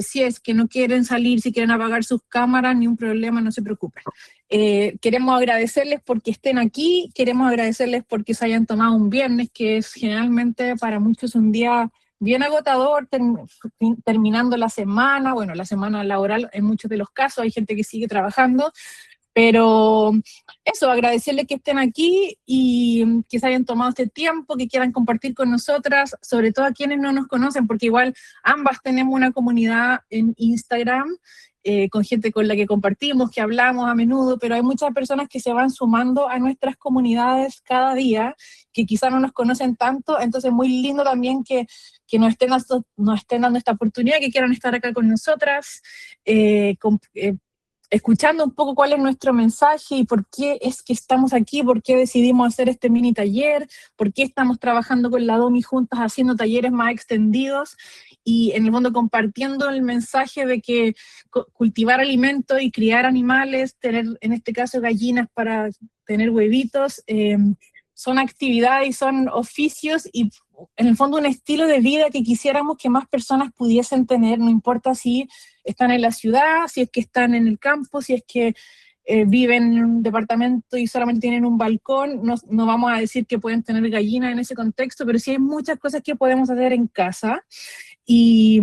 si es que no quieren salir, si quieren apagar sus cámaras, ni un problema, no se preocupen. Queremos agradecerles porque estén aquí, queremos agradecerles porque se hayan tomado un viernes, que es generalmente para muchos un día bien agotador, terminando la semana laboral en muchos de los casos, hay gente que sigue trabajando, pero eso, agradecerles que estén aquí y que se hayan tomado este tiempo, que quieran compartir con nosotras, sobre todo a quienes no nos conocen, porque igual ambas tenemos una comunidad en Instagram, con gente con la que compartimos, que hablamos a menudo, pero hay muchas personas que se van sumando a nuestras comunidades cada día, que quizás no nos conocen tanto, entonces muy lindo también que nos estén dando esta oportunidad, que quieran estar acá con nosotras, escuchando un poco cuál es nuestro mensaje y por qué es que estamos aquí, por qué decidimos hacer este mini taller, por qué estamos trabajando con la Domi juntas haciendo talleres más extendidos y en el fondo compartiendo el mensaje de que cultivar alimentos y criar animales, tener en este caso gallinas para tener huevitos, son actividades y son oficios y en el fondo un estilo de vida que quisiéramos que más personas pudiesen tener, no importa si están en la ciudad, si es que están en el campo, si es que viven en un departamento y solamente tienen un balcón, no vamos a decir que pueden tener gallinas en ese contexto, pero sí hay muchas cosas que podemos hacer en casa y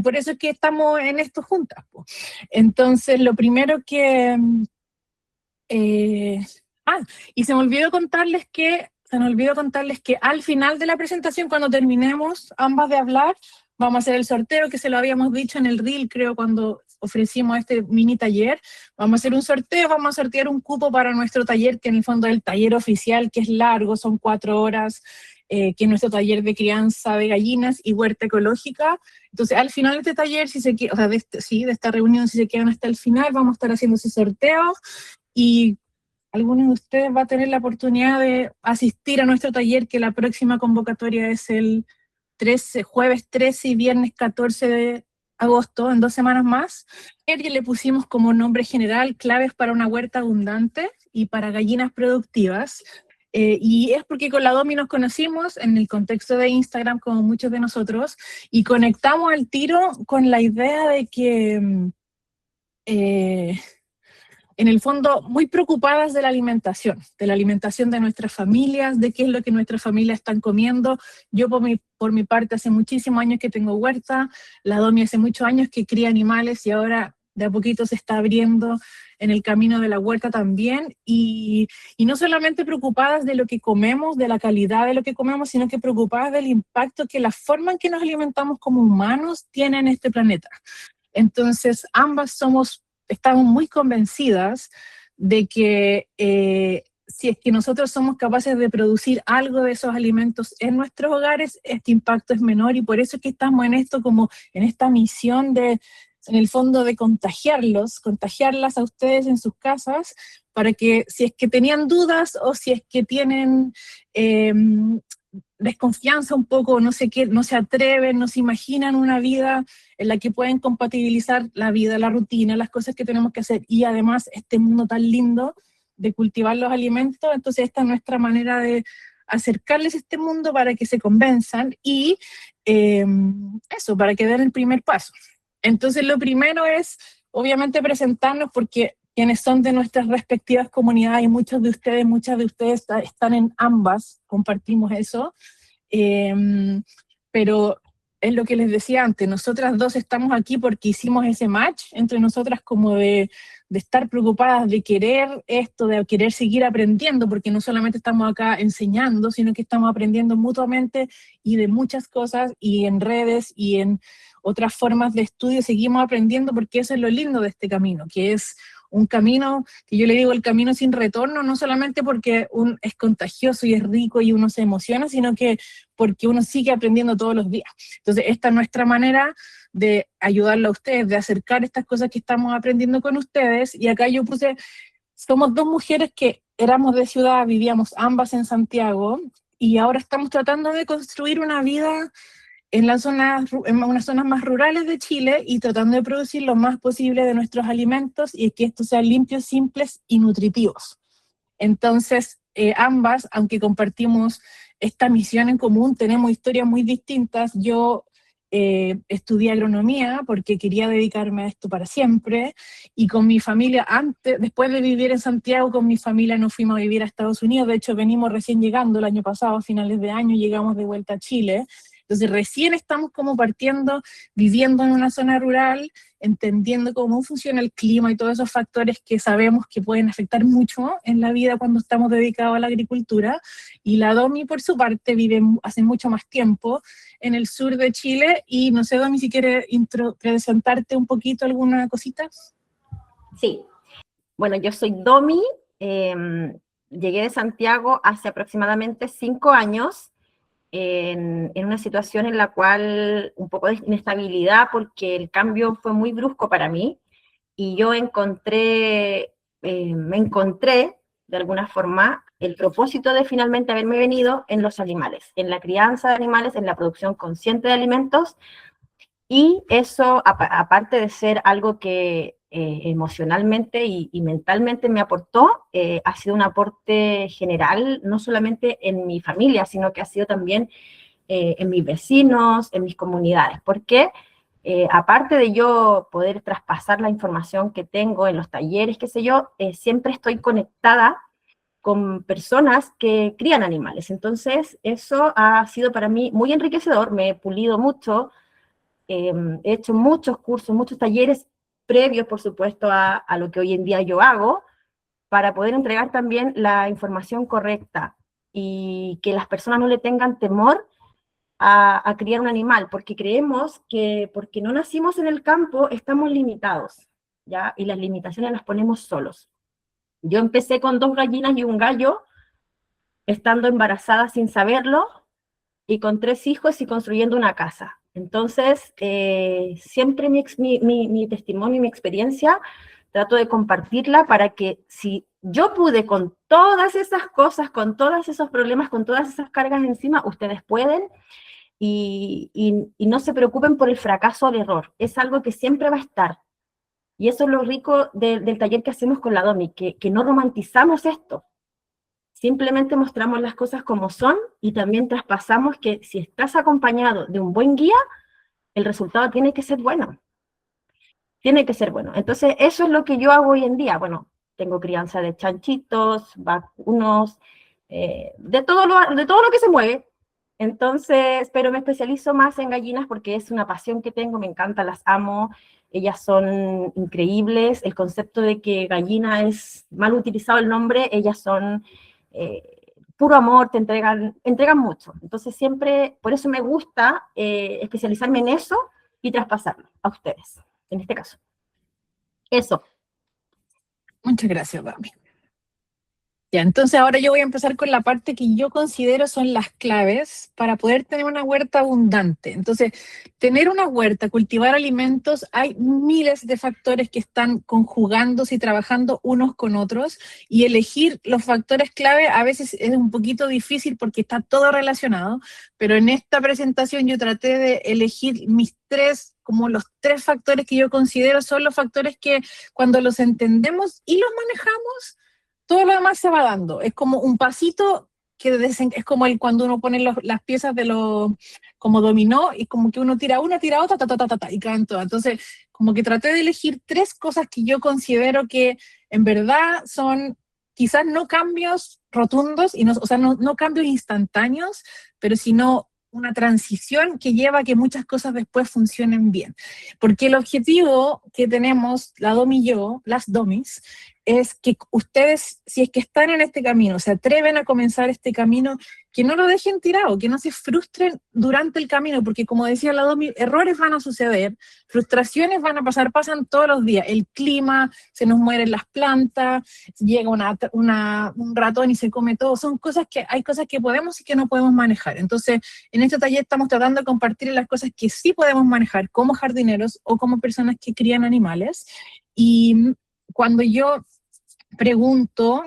por eso es que estamos en esto juntas. Entonces, lo primero que... y se me olvidó contarles que al final de la presentación, cuando terminemos ambas de hablar, vamos a hacer el sorteo, que se lo habíamos dicho en el reel, creo, cuando ofrecimos este mini taller. Vamos a hacer un sorteo, vamos a sortear un cupo para nuestro taller, que en el fondo es el taller oficial, que es largo, son 4 horas, que es nuestro taller de crianza de gallinas y huerta ecológica. Entonces, al final de este taller, de esta reunión, si se quedan hasta el final, vamos a estar haciendo ese sorteo, y alguno de ustedes va a tener la oportunidad de asistir a nuestro taller, que la próxima convocatoria es el jueves 13 y viernes 14 de agosto, en 2 semanas más. Que le pusimos como nombre general claves para una huerta abundante y para gallinas productivas. Y es porque con la Domi nos conocimos en el contexto de Instagram, como muchos de nosotros, y conectamos al tiro con la idea de que en el fondo, muy preocupadas de la alimentación de nuestras familias, de qué es lo que nuestras familias están comiendo. Yo por mi parte hace muchísimos años que tengo huerta, la Domi hace muchos años que cría animales y ahora de a poquito se está abriendo en el camino de la huerta también, y no solamente preocupadas de lo que comemos, de la calidad de lo que comemos, sino que preocupadas del impacto que la forma en que nos alimentamos como humanos tiene en este planeta. Entonces, ambas estamos muy convencidas de que si es que nosotros somos capaces de producir algo de esos alimentos en nuestros hogares, este impacto es menor, y por eso es que estamos en esto, como en esta misión en el fondo de contagiarlas a ustedes en sus casas, para que si es que tenían dudas o si es que tienen desconfianza un poco, no se atreven, no se imaginan una vida en la que pueden compatibilizar la vida, la rutina, las cosas que tenemos que hacer, y además este mundo tan lindo de cultivar los alimentos. Entonces esta es nuestra manera de acercarles a este mundo para que se convenzan y para que den el primer paso. Entonces lo primero es, obviamente, presentarnos, porque quienes son de nuestras respectivas comunidades, y muchas de ustedes están en ambas, compartimos eso, pero es lo que les decía antes, nosotras dos estamos aquí porque hicimos ese match entre nosotras, como de estar preocupadas de querer esto, de querer seguir aprendiendo, porque no solamente estamos acá enseñando, sino que estamos aprendiendo mutuamente y de muchas cosas, y en redes y en otras formas de estudio seguimos aprendiendo, porque eso es lo lindo de este camino, que es un camino que yo le digo el camino sin retorno, no solamente porque es contagioso y es rico y uno se emociona, sino que porque uno sigue aprendiendo todos los días. Entonces esta es nuestra manera de ayudarlo a ustedes, de acercar estas cosas que estamos aprendiendo con ustedes. Y acá yo puse, somos 2 mujeres que éramos de ciudad, vivíamos ambas en Santiago, y ahora estamos tratando de construir una vida en unas zonas más rurales de Chile, y tratando de producir lo más posible de nuestros alimentos y que estos sean limpios, simples y nutritivos. Entonces, ambas, aunque compartimos esta misión en común, tenemos historias muy distintas. Yo estudié agronomía porque quería dedicarme a esto para siempre, y con mi familia, después de vivir en Santiago, con mi familia nos fuimos a vivir a Estados Unidos. De hecho venimos recién llegando el año pasado, a finales de año, llegamos de vuelta a Chile. Entonces recién estamos como partiendo, viviendo en una zona rural, entendiendo cómo funciona el clima y todos esos factores que sabemos que pueden afectar mucho en la vida cuando estamos dedicados a la agricultura. Y la Domi, por su parte, vive hace mucho más tiempo en el sur de Chile, y no sé, Domi, si quieres presentarte un poquito alguna cosita. Sí, bueno, yo soy Domi, llegué de Santiago hace aproximadamente 5 años, en una situación en la cual un poco de inestabilidad, porque el cambio fue muy brusco para mí, y yo me encontré de alguna forma el propósito de finalmente haberme venido en los animales, en la crianza de animales, en la producción consciente de alimentos, y eso, aparte de ser algo que emocionalmente y mentalmente me aportó, ha sido un aporte general, no solamente en mi familia, sino que ha sido también en mis vecinos, en mis comunidades, porque aparte de yo poder traspasar la información que tengo en los talleres, qué sé yo, siempre estoy conectada con personas que crían animales. Entonces, eso ha sido para mí muy enriquecedor, me he pulido mucho, he hecho muchos cursos, muchos talleres previos, por supuesto, a lo que hoy en día yo hago, para poder entregar también la información correcta y que las personas no le tengan temor a criar un animal, porque creemos que porque no nacimos en el campo estamos limitados, ¿ya? Y las limitaciones las ponemos solos. Yo empecé con 2 gallinas y un gallo, estando embarazada sin saberlo, y con 3 hijos y construyendo una casa. Entonces, siempre mi testimonio y mi experiencia trato de compartirla para que si yo pude con todas esas cosas, con todos esos problemas, con todas esas cargas encima, ustedes pueden, y no se preocupen por el fracaso o el error. Es algo que siempre va a estar. Y eso es lo rico del taller que hacemos con la Domi, que no romantizamos esto. Simplemente mostramos las cosas como son, y también traspasamos que si estás acompañado de un buen guía, el resultado tiene que ser bueno. Tiene que ser bueno. Entonces, eso es lo que yo hago hoy en día. Bueno, tengo crianza de chanchitos, vacunos, de todo lo que se mueve. Entonces, pero me especializo más en gallinas porque es una pasión que tengo, me encanta, las amo, ellas son increíbles. El concepto de que gallina es mal utilizado el nombre, ellas son puro amor, te entregan mucho. Entonces siempre, por eso me gusta especializarme en eso y traspasarlo a ustedes, en este caso. Eso. Muchas gracias, Dami. Ya, entonces ahora yo voy a empezar con la parte que yo considero son las claves para poder tener una huerta abundante. Entonces, tener una huerta, cultivar alimentos, hay miles de factores que están conjugándose y trabajando unos con otros, y elegir los factores clave a veces es un poquito difícil porque está todo relacionado, pero en esta presentación yo traté de elegir como los 3 factores que yo considero son los factores que cuando los entendemos y los manejamos, todo lo demás se va dando. Es como un pasito que es como cuando uno pone las piezas como dominó, y como que uno tira una, tira otra, y caen todas. Entonces, como que traté de elegir 3 cosas que yo considero que en verdad son quizás no cambios rotundos, o sea, no cambios instantáneos, pero sino una transición que lleva a que muchas cosas después funcionen bien. Porque el objetivo que tenemos, la Domi y yo, las Domis, es que ustedes, si es que están en este camino, se atreven a comenzar este camino, que no lo dejen tirado, que no se frustren durante el camino, porque como decía la Domi, errores van a suceder, frustraciones van a pasar, pasan todos los días, el clima, se nos mueren las plantas, llega un ratón y se come todo, hay cosas que podemos y que no podemos manejar. Entonces, en este taller estamos tratando de compartir las cosas que sí podemos manejar como jardineros o como personas que crían animales. Y cuando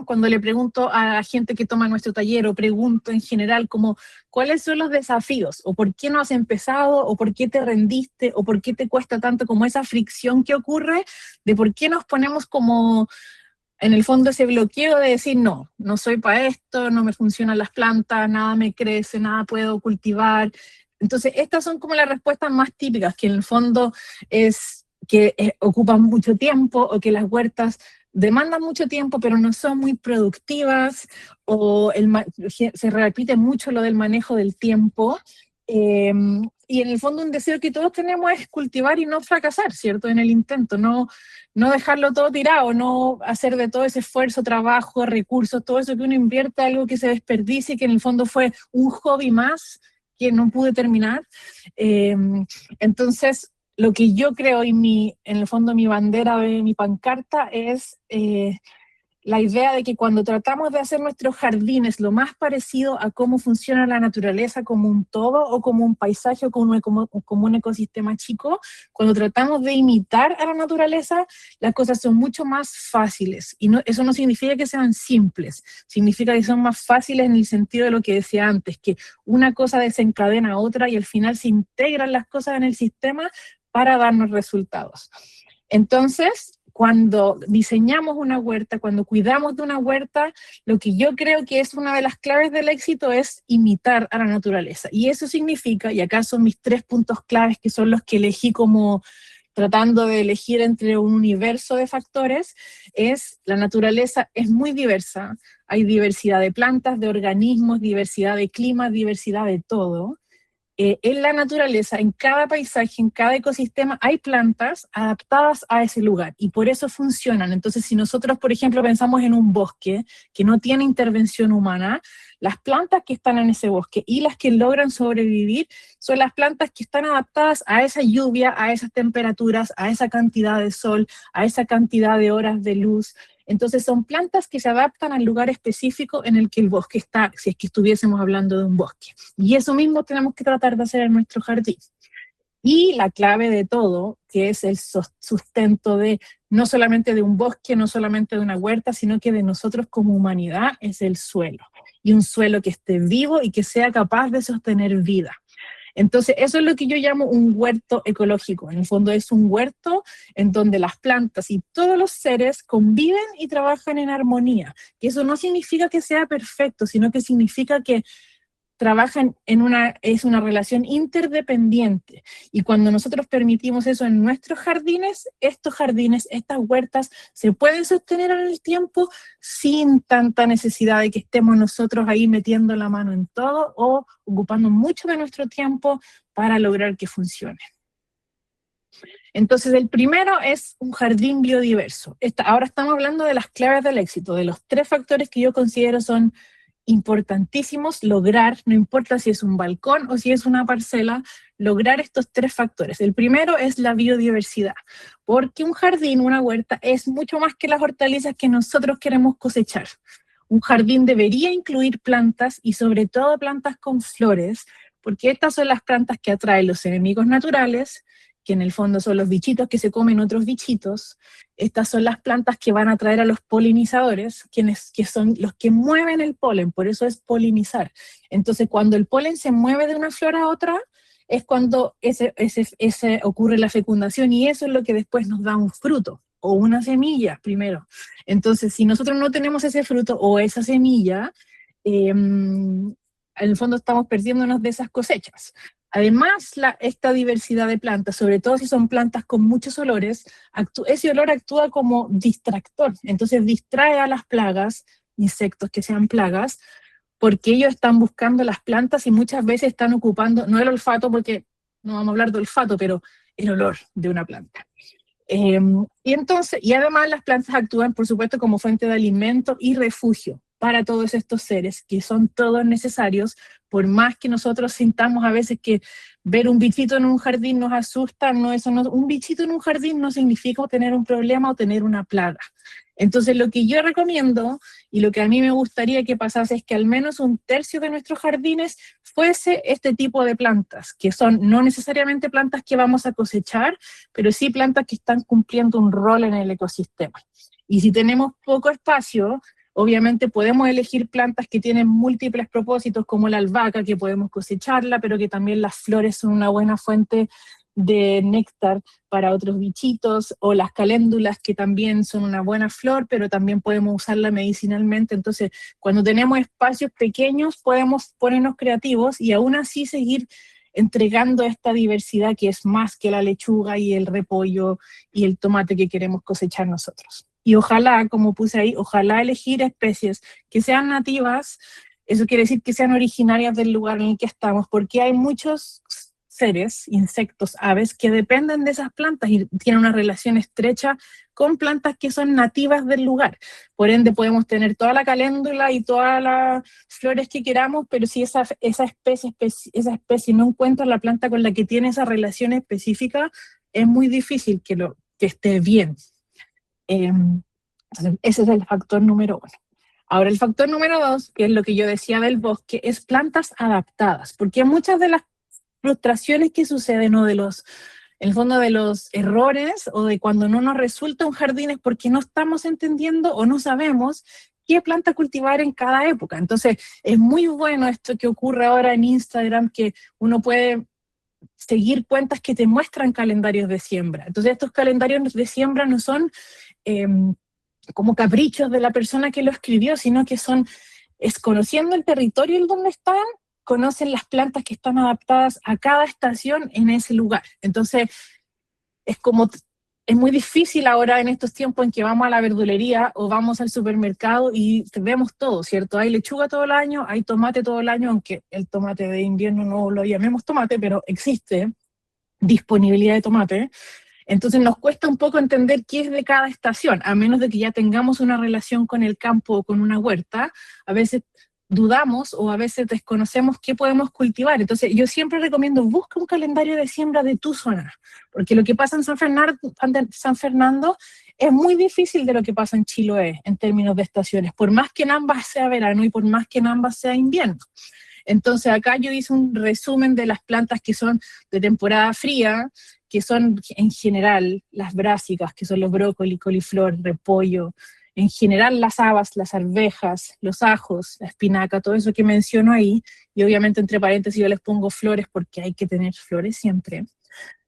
cuando le pregunto a la gente que toma nuestro taller, o pregunto en general como cuáles son los desafíos, o por qué no has empezado, o por qué te rendiste, o por qué te cuesta tanto, como esa fricción que ocurre, de por qué nos ponemos como, en el fondo, ese bloqueo de decir no soy para esto, no me funcionan las plantas, nada me crece, nada puedo cultivar. Entonces, estas son como las respuestas más típicas, que en el fondo es que ocupan mucho tiempo, o que las huertas demandan mucho tiempo, pero no son muy productivas, o se repite mucho lo del manejo del tiempo, y en el fondo un deseo que todos tenemos es cultivar y no fracasar, ¿cierto? En el intento, no dejarlo todo tirado, no hacer de todo ese esfuerzo, trabajo, recursos, todo eso que uno invierte, algo que se desperdicie, que en el fondo fue un hobby más que no pude terminar. Entonces, lo que yo creo, y en el fondo mi bandera de mi pancarta, es la idea de que cuando tratamos de hacer nuestros jardines lo más parecido a cómo funciona la naturaleza como un todo, o como un paisaje, o como un ecosistema chico, cuando tratamos de imitar a la naturaleza, las cosas son mucho más fáciles. Y eso no significa que sean simples, significa que son más fáciles en el sentido de lo que decía antes, que una cosa desencadena a otra y al final se integran las cosas en el sistema para darnos resultados. Entonces, cuando diseñamos una huerta, cuando cuidamos de una huerta, lo que yo creo que es una de las claves del éxito es imitar a la naturaleza. Y eso significa, y acá son mis 3 puntos claves, que son los que elegí como tratando de elegir entre un universo de factores, es la naturaleza es muy diversa. Hay diversidad de plantas, de organismos, diversidad de clima, diversidad de todo. En la naturaleza, en cada paisaje, en cada ecosistema, hay plantas adaptadas a ese lugar y por eso funcionan. Entonces, si nosotros, por ejemplo, pensamos en un bosque que no tiene intervención humana, las plantas que están en ese bosque y las que logran sobrevivir son las plantas que están adaptadas a esa lluvia, a esas temperaturas, a esa cantidad de sol, a esa cantidad de horas de luz. Entonces son plantas que se adaptan al lugar específico en el que el bosque está, si es que estuviésemos hablando de un bosque. Y eso mismo tenemos que tratar de hacer en nuestro jardín. Y la clave de todo, que es el sustento de no solamente de un bosque, no solamente de una huerta, sino que de nosotros como humanidad, es el suelo. Y un suelo que esté vivo y que sea capaz de sostener vida. Entonces, eso es lo que yo llamo un huerto ecológico. En el fondo es un huerto en donde las plantas y todos los seres conviven y trabajan en armonía. Que eso no significa que sea perfecto, sino que significa que trabajan es una relación interdependiente. Y cuando nosotros permitimos eso en nuestros jardines, estos jardines, estas huertas, se pueden sostener en el tiempo sin tanta necesidad de que estemos nosotros ahí metiendo la mano en todo o ocupando mucho de nuestro tiempo para lograr que funcione. Entonces, el primero es un jardín biodiverso. Ahora estamos hablando de las claves del éxito, de los 3 factores que yo considero son importantísimos lograr, no importa si es un balcón o si es una parcela, lograr estos 3 factores. El primero es la biodiversidad, porque un jardín, una huerta, es mucho más que las hortalizas que nosotros queremos cosechar. Un jardín debería incluir plantas y sobre todo plantas con flores, porque estas son las plantas que atraen los enemigos naturales, que en el fondo son los bichitos que se comen otros bichitos. Estas son las plantas que van a atraer a los polinizadores, que son los que mueven el polen, por eso es polinizar. Entonces, cuando el polen se mueve de una flor a otra, es cuando ocurre la fecundación, y eso es lo que después nos da un fruto, o una semilla primero. Entonces, si nosotros no tenemos ese fruto o esa semilla, en el fondo estamos perdiéndonos de esas cosechas. Además, esta diversidad de plantas, sobre todo si son plantas con muchos olores, ese olor actúa como distractor, entonces distrae a las plagas, insectos que sean plagas, porque ellos están buscando las plantas y muchas veces están ocupando, no el olfato, porque no vamos a hablar de olfato, pero el olor de una planta. Y además las plantas actúan, por supuesto, como fuente de alimento y refugio para todos estos seres, que son todos necesarios, por más que nosotros sintamos a veces que ver un bichito en un jardín nos asusta, un bichito en un jardín no significa tener un problema o tener una plaga. Entonces lo que yo recomiendo, y lo que a mí me gustaría que pasase, es que al menos 1/3 de nuestros jardines fuese este tipo de plantas, que son no necesariamente plantas que vamos a cosechar, pero sí plantas que están cumpliendo un rol en el ecosistema. Y si tenemos poco espacio, obviamente podemos elegir plantas que tienen múltiples propósitos, como la albahaca, que podemos cosecharla, pero que también las flores son una buena fuente de néctar para otros bichitos, o las caléndulas, que también son una buena flor, pero también podemos usarla medicinalmente. Entonces, cuando tenemos espacios pequeños, podemos ponernos creativos y aún así seguir entregando esta diversidad que es más que la lechuga y el repollo y el tomate que queremos cosechar nosotros. Y ojalá, como puse ahí, ojalá elegir especies que sean nativas. Eso quiere decir que sean originarias del lugar en el que estamos, porque hay muchos seres, insectos, aves, que dependen de esas plantas y tienen una relación estrecha con plantas que son nativas del lugar. Por ende, podemos tener toda la caléndula y todas las flores que queramos, pero si esa especie no encuentra la planta con la que tiene esa relación específica, es muy difícil que esté bien. Ese es el factor número 1. Ahora, el factor número 2, que es lo que yo decía del bosque, es plantas adaptadas, porque muchas de las frustraciones que suceden o en el fondo de los errores o de cuando no nos resulta un jardín es porque no estamos entendiendo o no sabemos qué planta cultivar en cada época. Entonces, es muy bueno esto que ocurre ahora en Instagram, que uno puede seguir cuentas que te muestran calendarios de siembra. Entonces, estos calendarios de siembra no son como caprichos de la persona que lo escribió, sino que es conociendo el territorio en donde están, conocen las plantas que están adaptadas a cada estación en ese lugar. Entonces, es muy difícil ahora en estos tiempos en que vamos a la verdulería o vamos al supermercado y vemos todo, ¿cierto? Hay lechuga todo el año, hay tomate todo el año, aunque el tomate de invierno no lo llamemos tomate, pero existe disponibilidad de tomate. Entonces nos cuesta un poco entender qué es de cada estación, a menos de que ya tengamos una relación con el campo o con una huerta. A veces dudamos o a veces desconocemos qué podemos cultivar. Entonces yo siempre recomiendo, busca un calendario de siembra de tu zona, porque lo que pasa en San Fernando es muy difícil de lo que pasa en Chiloé en términos de estaciones, por más que en ambas sea verano y por más que en ambas sea invierno. Entonces acá yo hice un resumen de las plantas que son de temporada fría, que son en general las brásicas, que son los brócoli, coliflor, repollo, en general las habas, las arvejas, los ajos, la espinaca, todo eso que menciono ahí, y obviamente entre paréntesis yo les pongo flores porque hay que tener flores siempre.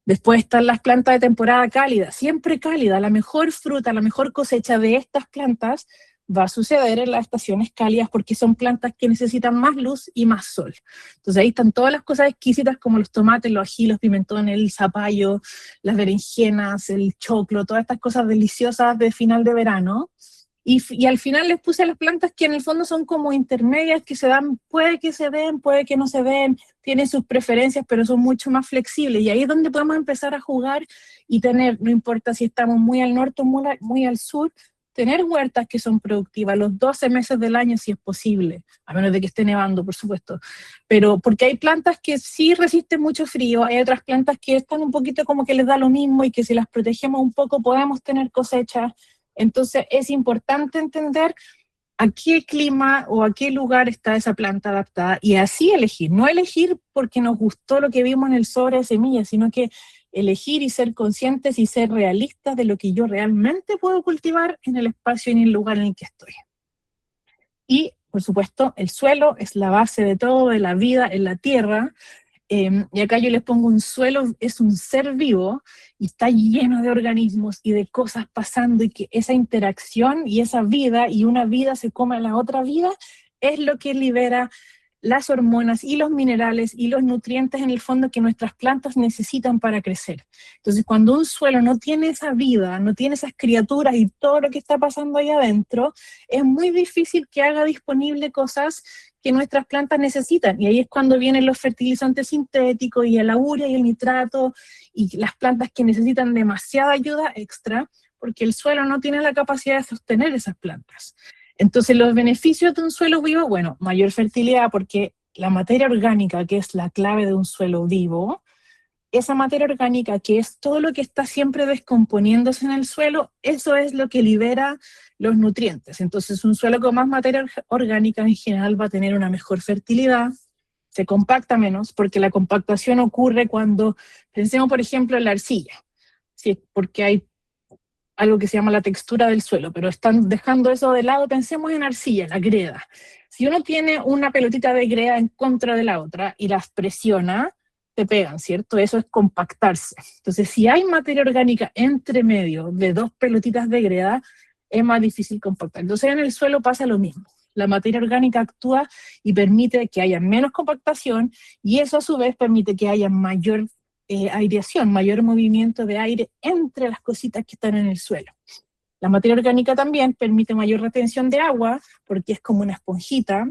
Después están las plantas de temporada cálida, siempre cálida, la mejor fruta, la mejor cosecha de estas plantas va a suceder en las estaciones cálidas porque son plantas que necesitan más luz y más sol. Entonces ahí están todas las cosas exquisitas como los tomates, los ají, los pimentones, el zapallo, las berenjenas, el choclo, todas estas cosas deliciosas de final de verano. Y al final les puse las plantas que en el fondo son como intermedias, que se dan, puede que se den, puede que no se den, tienen sus preferencias, pero son mucho más flexibles. Y ahí es donde podemos empezar a jugar y tener, no importa si estamos muy al norte o muy al sur, tener huertas que son productivas los 12 meses del año si es posible, a menos de que esté nevando, por supuesto. Pero porque hay plantas que sí resisten mucho frío, hay otras plantas que están un poquito como que les da lo mismo y que si las protegemos un poco podemos tener cosechas. Entonces es importante entender a qué clima o a qué lugar está esa planta adaptada y así elegir, no elegir porque nos gustó lo que vimos en el sobre de semillas, sino que elegir y ser conscientes y ser realistas de lo que yo realmente puedo cultivar en el espacio y en el lugar en el que estoy. Y, por supuesto, el suelo es la base de todo, de la vida en la tierra. Y acá yo les pongo un suelo, es un ser vivo y está lleno de organismos y de cosas pasando y que esa interacción y esa vida y una vida se come a la otra vida es lo que libera las hormonas y los minerales y los nutrientes en el fondo que nuestras plantas necesitan para crecer. Entonces cuando un suelo no tiene esa vida, no tiene esas criaturas y todo lo que está pasando ahí adentro, es muy difícil que haga disponible cosas que nuestras plantas necesitan, y ahí es cuando vienen los fertilizantes sintéticos y la urea y el nitrato y las plantas que necesitan demasiada ayuda extra porque el suelo no tiene la capacidad de sostener esas plantas. Entonces los beneficios de un suelo vivo, bueno, mayor fertilidad porque la materia orgánica, que es la clave de un suelo vivo, esa materia orgánica que es todo lo que está siempre descomponiéndose en el suelo, eso es lo que libera los nutrientes. Entonces un suelo con más materia orgánica en general va a tener una mejor fertilidad, se compacta menos, porque la compactación ocurre cuando, pensemos por ejemplo en la arcilla, ¿sí? Porque hay algo que se llama la textura del suelo, pero están dejando eso de lado, pensemos en arcilla, la greda. Si uno tiene una pelotita de greda en contra de la otra y las presiona, te pegan, ¿cierto? Eso es compactarse. Entonces, si hay materia orgánica entre medio de dos pelotitas de greda, es más difícil compactar. Entonces, en el suelo pasa lo mismo. La materia orgánica actúa y permite que haya menos compactación, y eso a su vez permite que haya mayor aireación, mayor movimiento de aire entre las cositas que están en el suelo. La materia orgánica también permite mayor retención de agua, porque es como una esponjita,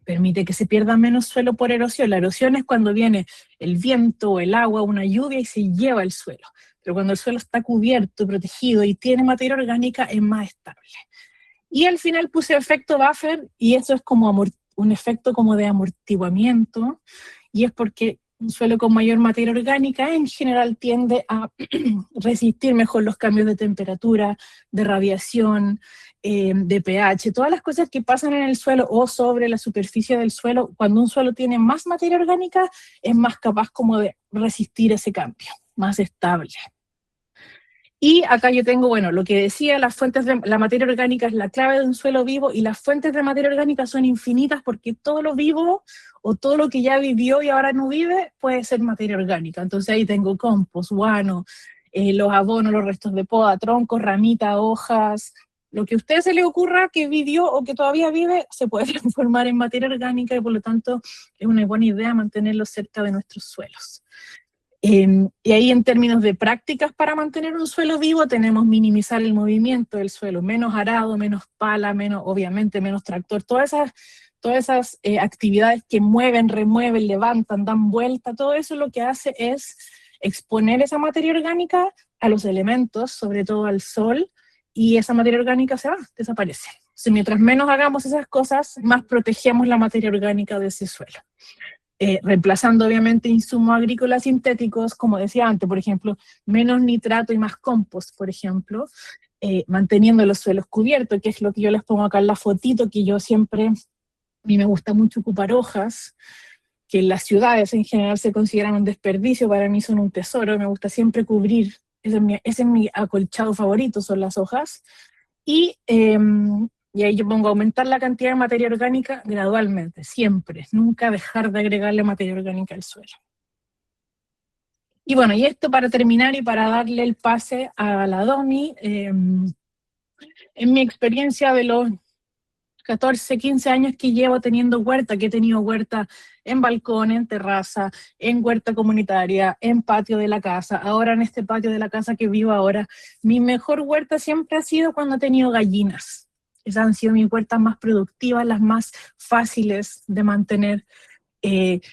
permite que se pierda menos suelo por erosión. La erosión es cuando viene el viento, el agua, una lluvia y se lleva el suelo. Pero cuando el suelo está cubierto, protegido y tiene materia orgánica, es más estable. Y al final puse efecto buffer, y eso es como un efecto como de amortiguamiento, y es porque un suelo con mayor materia orgánica en general tiende a resistir mejor los cambios de temperatura, de radiación, de pH, todas las cosas que pasan en el suelo o sobre la superficie del suelo. Cuando un suelo tiene más materia orgánica, es más capaz como de resistir ese cambio, más estable. Y acá yo tengo, bueno, lo que decía, las fuentes de la materia orgánica es la clave de un suelo vivo, y las fuentes de materia orgánica son infinitas, porque todo lo vivo o todo lo que ya vivió y ahora no vive puede ser materia orgánica. Entonces ahí tengo compost, guano, los abonos, los restos de poda, troncos, ramitas, hojas, lo que a usted se le ocurra que vivió o que todavía vive se puede transformar en materia orgánica, y por lo tanto es una buena idea mantenerlo cerca de nuestros suelos. Y ahí, en términos de prácticas para mantener un suelo vivo, tenemos minimizar el movimiento del suelo, menos arado, menos pala, menos, obviamente, menos tractor, todas esas actividades que mueven, remueven, levantan, dan vuelta, todo eso lo que hace es exponer esa materia orgánica a los elementos, sobre todo al sol, y esa materia orgánica se va, desaparece. Entonces, mientras menos hagamos esas cosas, más protegemos la materia orgánica de ese suelo. Reemplazando obviamente insumos agrícolas sintéticos, como decía antes, por ejemplo, menos nitrato y más compost, por ejemplo, manteniendo los suelos cubiertos, que es lo que yo les pongo acá en la fotito, que yo siempre, a mí me gusta mucho ocupar hojas, que en las ciudades en general se consideran un desperdicio, para mí son un tesoro, me gusta siempre cubrir, ese es mi acolchado favorito, son las hojas, y ahí yo pongo aumentar la cantidad de materia orgánica gradualmente, siempre, nunca dejar de agregarle materia orgánica al suelo. Y bueno, y esto para terminar y para darle el pase a la Domi, en mi experiencia de los 14, 15 años que llevo teniendo huerta, que he tenido huerta en balcón, en terraza, en huerta comunitaria, en patio de la casa, ahora en este patio de la casa que vivo ahora, mi mejor huerta siempre ha sido cuando he tenido gallinas. Esas han sido mis huertas más productivas, las más fáciles de mantener,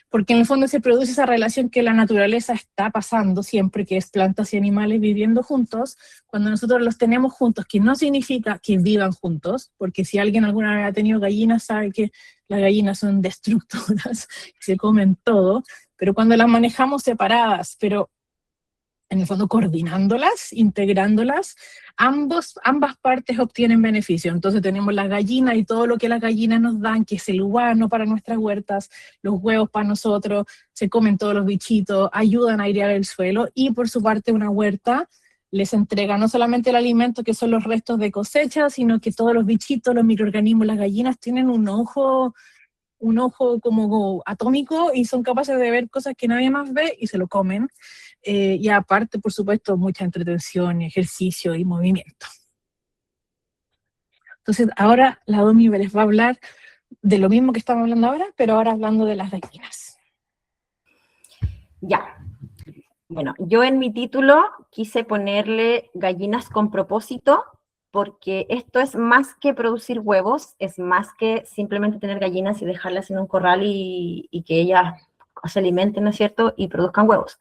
porque en el fondo se produce esa relación que la naturaleza está pasando siempre, que es plantas y animales viviendo juntos. Cuando nosotros los tenemos juntos, que no significa que vivan juntos, porque si alguien alguna vez ha tenido gallinas sabe que las gallinas son destructoras, se comen todo, pero cuando las manejamos separadas, pero en el fondo coordinándolas, integrándolas, ambas partes obtienen beneficio. Entonces tenemos las gallinas y todo lo que las gallinas nos dan, que es el guano para nuestras huertas, los huevos para nosotros, se comen todos los bichitos, ayudan a airear el suelo, y por su parte una huerta les entrega no solamente el alimento, que son los restos de cosecha, sino que todos los bichitos, los microorganismos, las gallinas tienen un ojo como atómico, y son capaces de ver cosas que nadie más ve y se lo comen. Y aparte, por supuesto, mucha entretención, ejercicio y movimiento. Entonces, ahora la Domi les va a hablar de lo mismo que estamos hablando ahora, pero ahora hablando de las gallinas. Ya. Bueno, yo en mi título quise ponerle gallinas con propósito, porque esto es más que producir huevos, es más que simplemente tener gallinas y dejarlas en un corral y que ellas se alimenten, ¿no es cierto?, y produzcan huevos.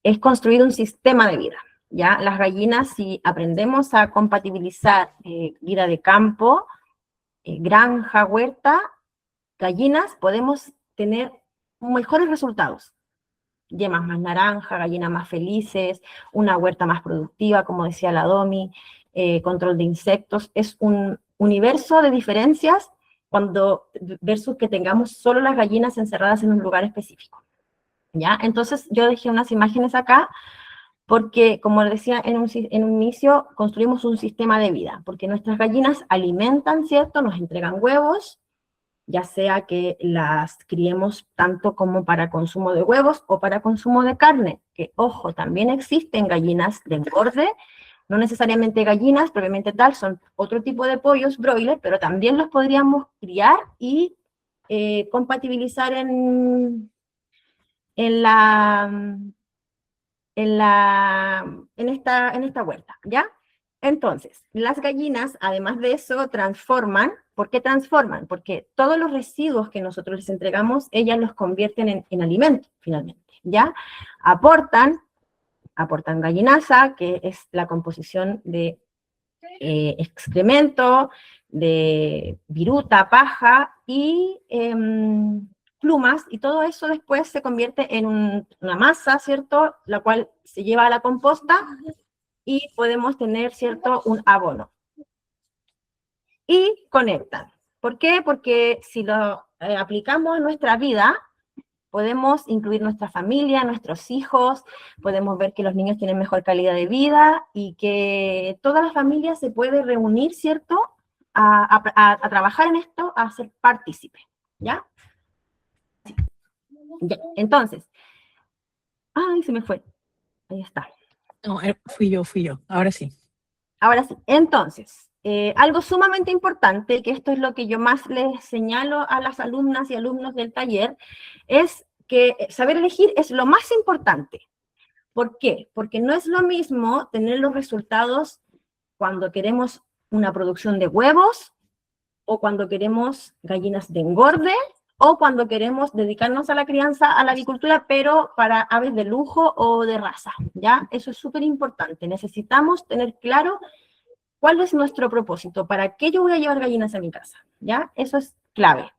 Es construir un sistema de vida, ¿ya? Las gallinas, si aprendemos a compatibilizar vida de campo, granja, huerta, gallinas, podemos tener mejores resultados. Yemas más naranja, gallinas más felices, una huerta más productiva, como decía la Domi, control de insectos. Es un universo de diferencias versus que tengamos solo las gallinas encerradas en un lugar específico, ¿ya? Entonces yo dejé unas imágenes acá porque, como decía en un inicio, construimos un sistema de vida, porque nuestras gallinas alimentan, ¿cierto? Nos entregan huevos, ya sea que las criemos tanto como para consumo de huevos o para consumo de carne, que, ojo, también existen gallinas de engorde No necesariamente gallinas, propiamente tal, son otro tipo de pollos broiler, pero también los podríamos criar y compatibilizar en la, en esta huerta, ¿ya? Entonces, las gallinas, además de eso, transforman. ¿Por qué transforman? Porque todos los residuos que nosotros les entregamos, ellas los convierten en alimento, finalmente, ¿ya? Aportan gallinaza, que es la composición de excremento, de viruta, paja y plumas, y todo eso después se convierte en una masa, ¿cierto? La cual se lleva a la composta y podemos tener, ¿cierto?, un abono. Y conectan. ¿Por qué? Porque si lo aplicamos en nuestra vida, podemos incluir nuestra familia, nuestros hijos, podemos ver que los niños tienen mejor calidad de vida y que toda la familia se puede reunir, ¿cierto?, a trabajar en esto, a ser partícipe, ¿ya? Ya. Entonces, ay, se me fue, ahí está. No, fui yo, ahora sí. Ahora sí, entonces, algo sumamente importante, que esto es lo que yo más les señalo a las alumnas y alumnos del taller, es que saber elegir es lo más importante. ¿Por qué? Porque no es lo mismo tener los resultados cuando queremos una producción de huevos, o cuando queremos gallinas de engorde, o cuando queremos dedicarnos a la crianza, a la avicultura, pero para aves de lujo o de raza, ¿ya? Eso es súper importante. Necesitamos tener claro cuál es nuestro propósito, para qué yo voy a llevar gallinas a mi casa, ¿ya? Eso es clave.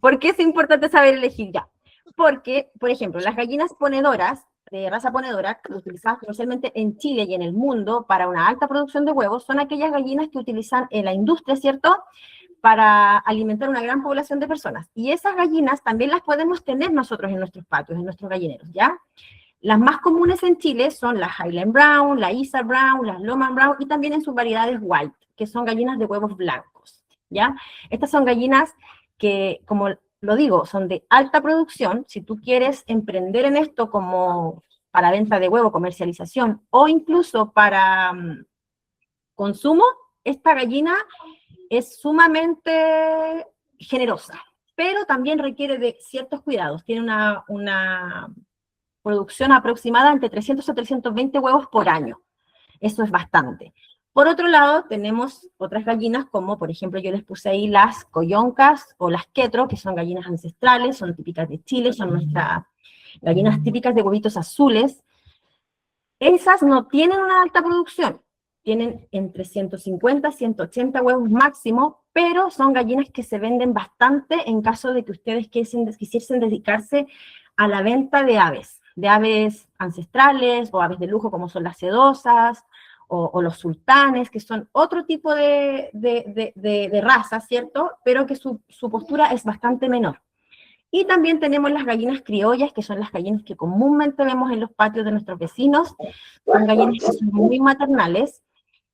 ¿Por qué es importante saber elegir ya? Porque, por ejemplo, las gallinas ponedoras, de raza ponedora, utilizadas comercialmente en Chile y en el mundo para una alta producción de huevos, son aquellas gallinas que utilizan en la industria, ¿cierto?, para alimentar una gran población de personas. Y esas gallinas también las podemos tener nosotros en nuestros patios, en nuestros gallineros, ¿ya? Las más comunes en Chile son la Highland Brown, la Isar Brown, las Loman Brown, y también en sus variedades white, que son gallinas de huevos blancos, ¿ya? Estas son gallinas que, como lo digo, son de alta producción. Si tú quieres emprender en esto como para venta de huevo, comercialización, o incluso para consumo, esta gallina es sumamente generosa, pero también requiere de ciertos cuidados. Tiene una producción aproximada entre 300 a 320 huevos por año. Eso es bastante. Por otro lado, tenemos otras gallinas, como por ejemplo yo les puse ahí las coyoncas o las quetro, que son gallinas ancestrales, son típicas de Chile, son nuestras gallinas típicas de huevitos azules. Esas no tienen una alta producción, tienen entre 150 y 180 huevos máximo, pero son gallinas que se venden bastante en caso de que ustedes quisiesen dedicarse a la venta de aves ancestrales o aves de lujo como son las sedosas o los sultanes, que son otro tipo de raza, ¿cierto? Pero que su postura es bastante menor. Y también tenemos las gallinas criollas, que son las gallinas que comúnmente vemos en los patios de nuestros vecinos. Son gallinas que son muy maternales.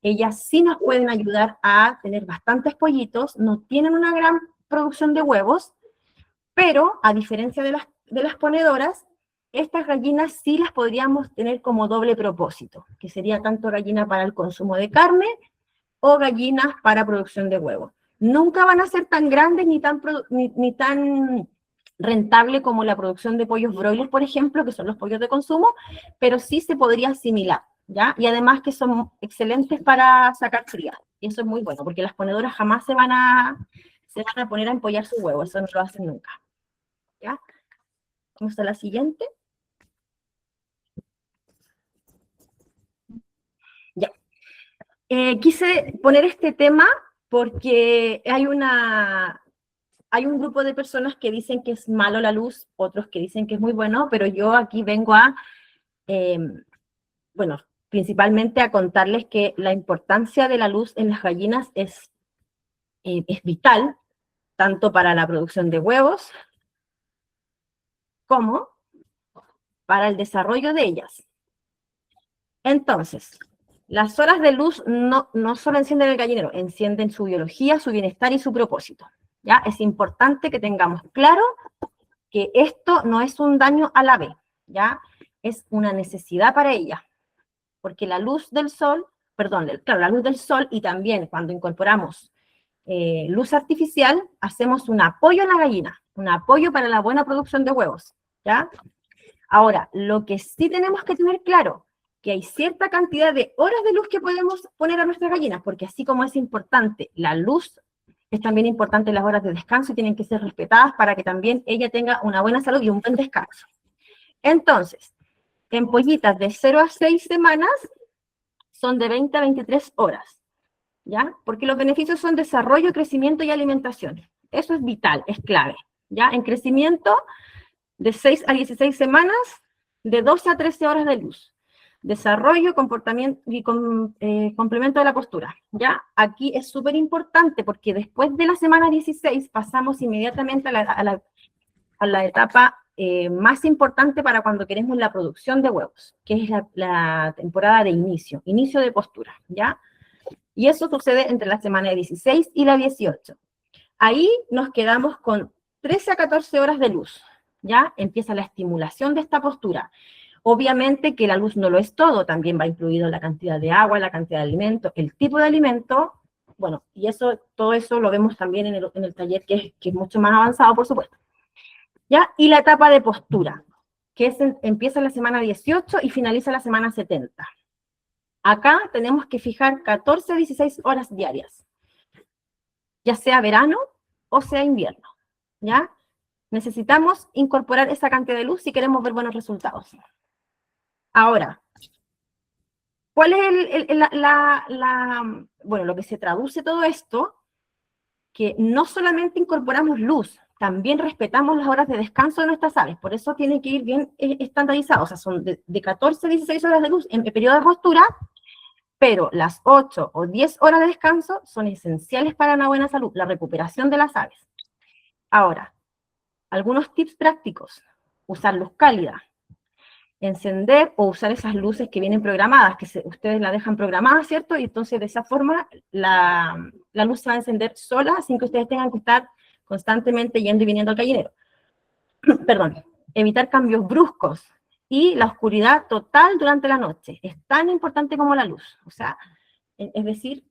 Ellas sí nos pueden ayudar a tener bastantes pollitos, no tienen una gran producción de huevos, pero a diferencia de las ponedoras, estas gallinas sí las podríamos tener como doble propósito, que sería tanto gallina para el consumo de carne o gallinas para producción de huevos. Nunca van a ser tan grandes ni tan rentable como la producción de pollos broilers, por ejemplo, que son los pollos de consumo, pero sí se podría asimilar, ¿ya? Y además que son excelentes para sacar crías, y eso es muy bueno, porque las ponedoras jamás se van a poner a empollar sus huevos, eso no lo hacen nunca, ¿ya? Vamos a la siguiente. Ya. Quise poner este tema porque hay un grupo de personas que dicen que es malo la luz, otros que dicen que es muy bueno, pero yo aquí vengo bueno, principalmente a contarles que la importancia de la luz en las gallinas es vital, tanto para la producción de huevos como para el desarrollo de ellas. Entonces, las horas de luz no solo encienden el gallinero, encienden su biología, su bienestar y su propósito. ¿Ya? Es importante que tengamos claro que esto no es un daño al ave, ¿ya? Es una necesidad para ella, porque la luz del sol perdón, claro, la luz del sol, y también cuando incorporamos luz artificial, hacemos un apoyo a la gallina, un apoyo para la buena producción de huevos, ¿ya? Ahora, lo que sí tenemos que tener claro, que hay cierta cantidad de horas de luz que podemos poner a nuestras gallinas, porque así como es importante la luz, es también importante las horas de descanso y tienen que ser respetadas para que también ella tenga una buena salud y un buen descanso. Entonces, en pollitas de 0 a 6 semanas son de 20 a 23 horas, ¿ya? Porque los beneficios son desarrollo, crecimiento y alimentación. Eso es vital, es clave, ¿ya? En crecimiento, de 6 a 16 semanas, de 12 a 13 horas de luz. Desarrollo, comportamiento y complemento de la postura, ¿ya? Aquí es súper importante porque después de la semana 16 pasamos inmediatamente a la etapa más importante para cuando queremos la producción de huevos, que es la temporada de inicio de postura, ¿ya? Y eso sucede entre la semana 16 y la 18. Ahí nos quedamos con 13 a 14 horas de luz, ¿ya? Empieza la estimulación de esta postura. Obviamente que la luz no lo es todo, también va incluido la cantidad de agua, la cantidad de alimento, el tipo de alimento, bueno, y eso, todo eso lo vemos también en el taller que es mucho más avanzado, por supuesto, ¿ya? Y la etapa de postura, que empieza en la semana 18 y finaliza la semana 70. Acá tenemos que fijar 14 a 16 horas diarias, ya sea verano o sea invierno, ¿ya? Necesitamos incorporar esa cantidad de luz si queremos ver buenos resultados. Ahora, ¿cuál es bueno, lo que se traduce todo esto? Que no solamente incorporamos luz, también respetamos las horas de descanso de nuestras aves, por eso tiene que ir bien estandarizado, o sea, son de 14 a 16 horas de luz en el periodo de postura, pero las 8 o 10 horas de descanso son esenciales para una buena salud, la recuperación de las aves. Ahora, algunos tips prácticos: usar luz cálida, encender o usar esas luces que vienen programadas, ustedes la dejan programada, ¿cierto? Y entonces de esa forma la luz se va a encender sola sin que ustedes tengan que estar constantemente yendo y viniendo al gallinero. Perdón. Evitar cambios bruscos y la oscuridad total durante la noche. Es tan importante como la luz. O sea, es decir,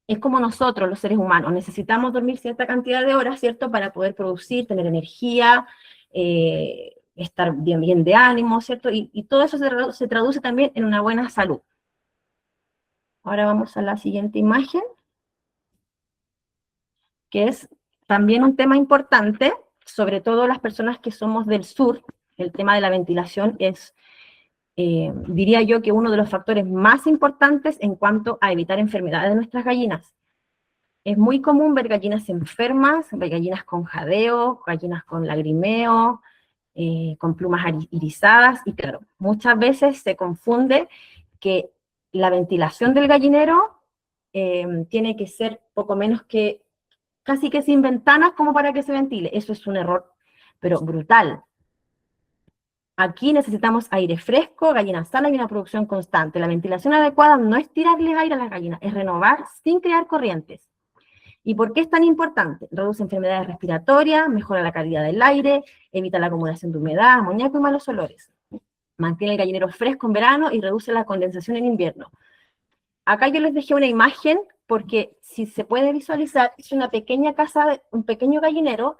es como nosotros, los seres humanos, necesitamos dormir cierta cantidad de horas, ¿cierto?, para poder producir, tener energía, estar bien de ánimo, ¿cierto? Y todo eso se traduce también en una buena salud. Ahora vamos a la siguiente imagen, que es también un tema importante, sobre todo las personas que somos del sur. El tema de la ventilación es, diría yo, que uno de los factores más importantes en cuanto a evitar enfermedades de nuestras gallinas. Es muy común ver gallinas enfermas, ver gallinas con jadeo, gallinas con lagrimeo, con plumas irisadas, y claro, muchas veces se confunde que la ventilación del gallinero tiene que ser poco menos que, casi que sin ventanas como para que se ventile. Eso es un error, pero brutal. Aquí necesitamos aire fresco, gallinas sanas y una producción constante. La ventilación adecuada no es tirarles aire a las gallinas, es renovar sin crear corrientes. ¿Y por qué es tan importante? Reduce enfermedades respiratorias, mejora la calidad del aire, evita la acumulación de humedad, amoníaco y malos olores. Mantiene el gallinero fresco en verano y reduce la condensación en invierno. Acá yo les dejé una imagen porque, si se puede visualizar, es una pequeña casa, un pequeño gallinero,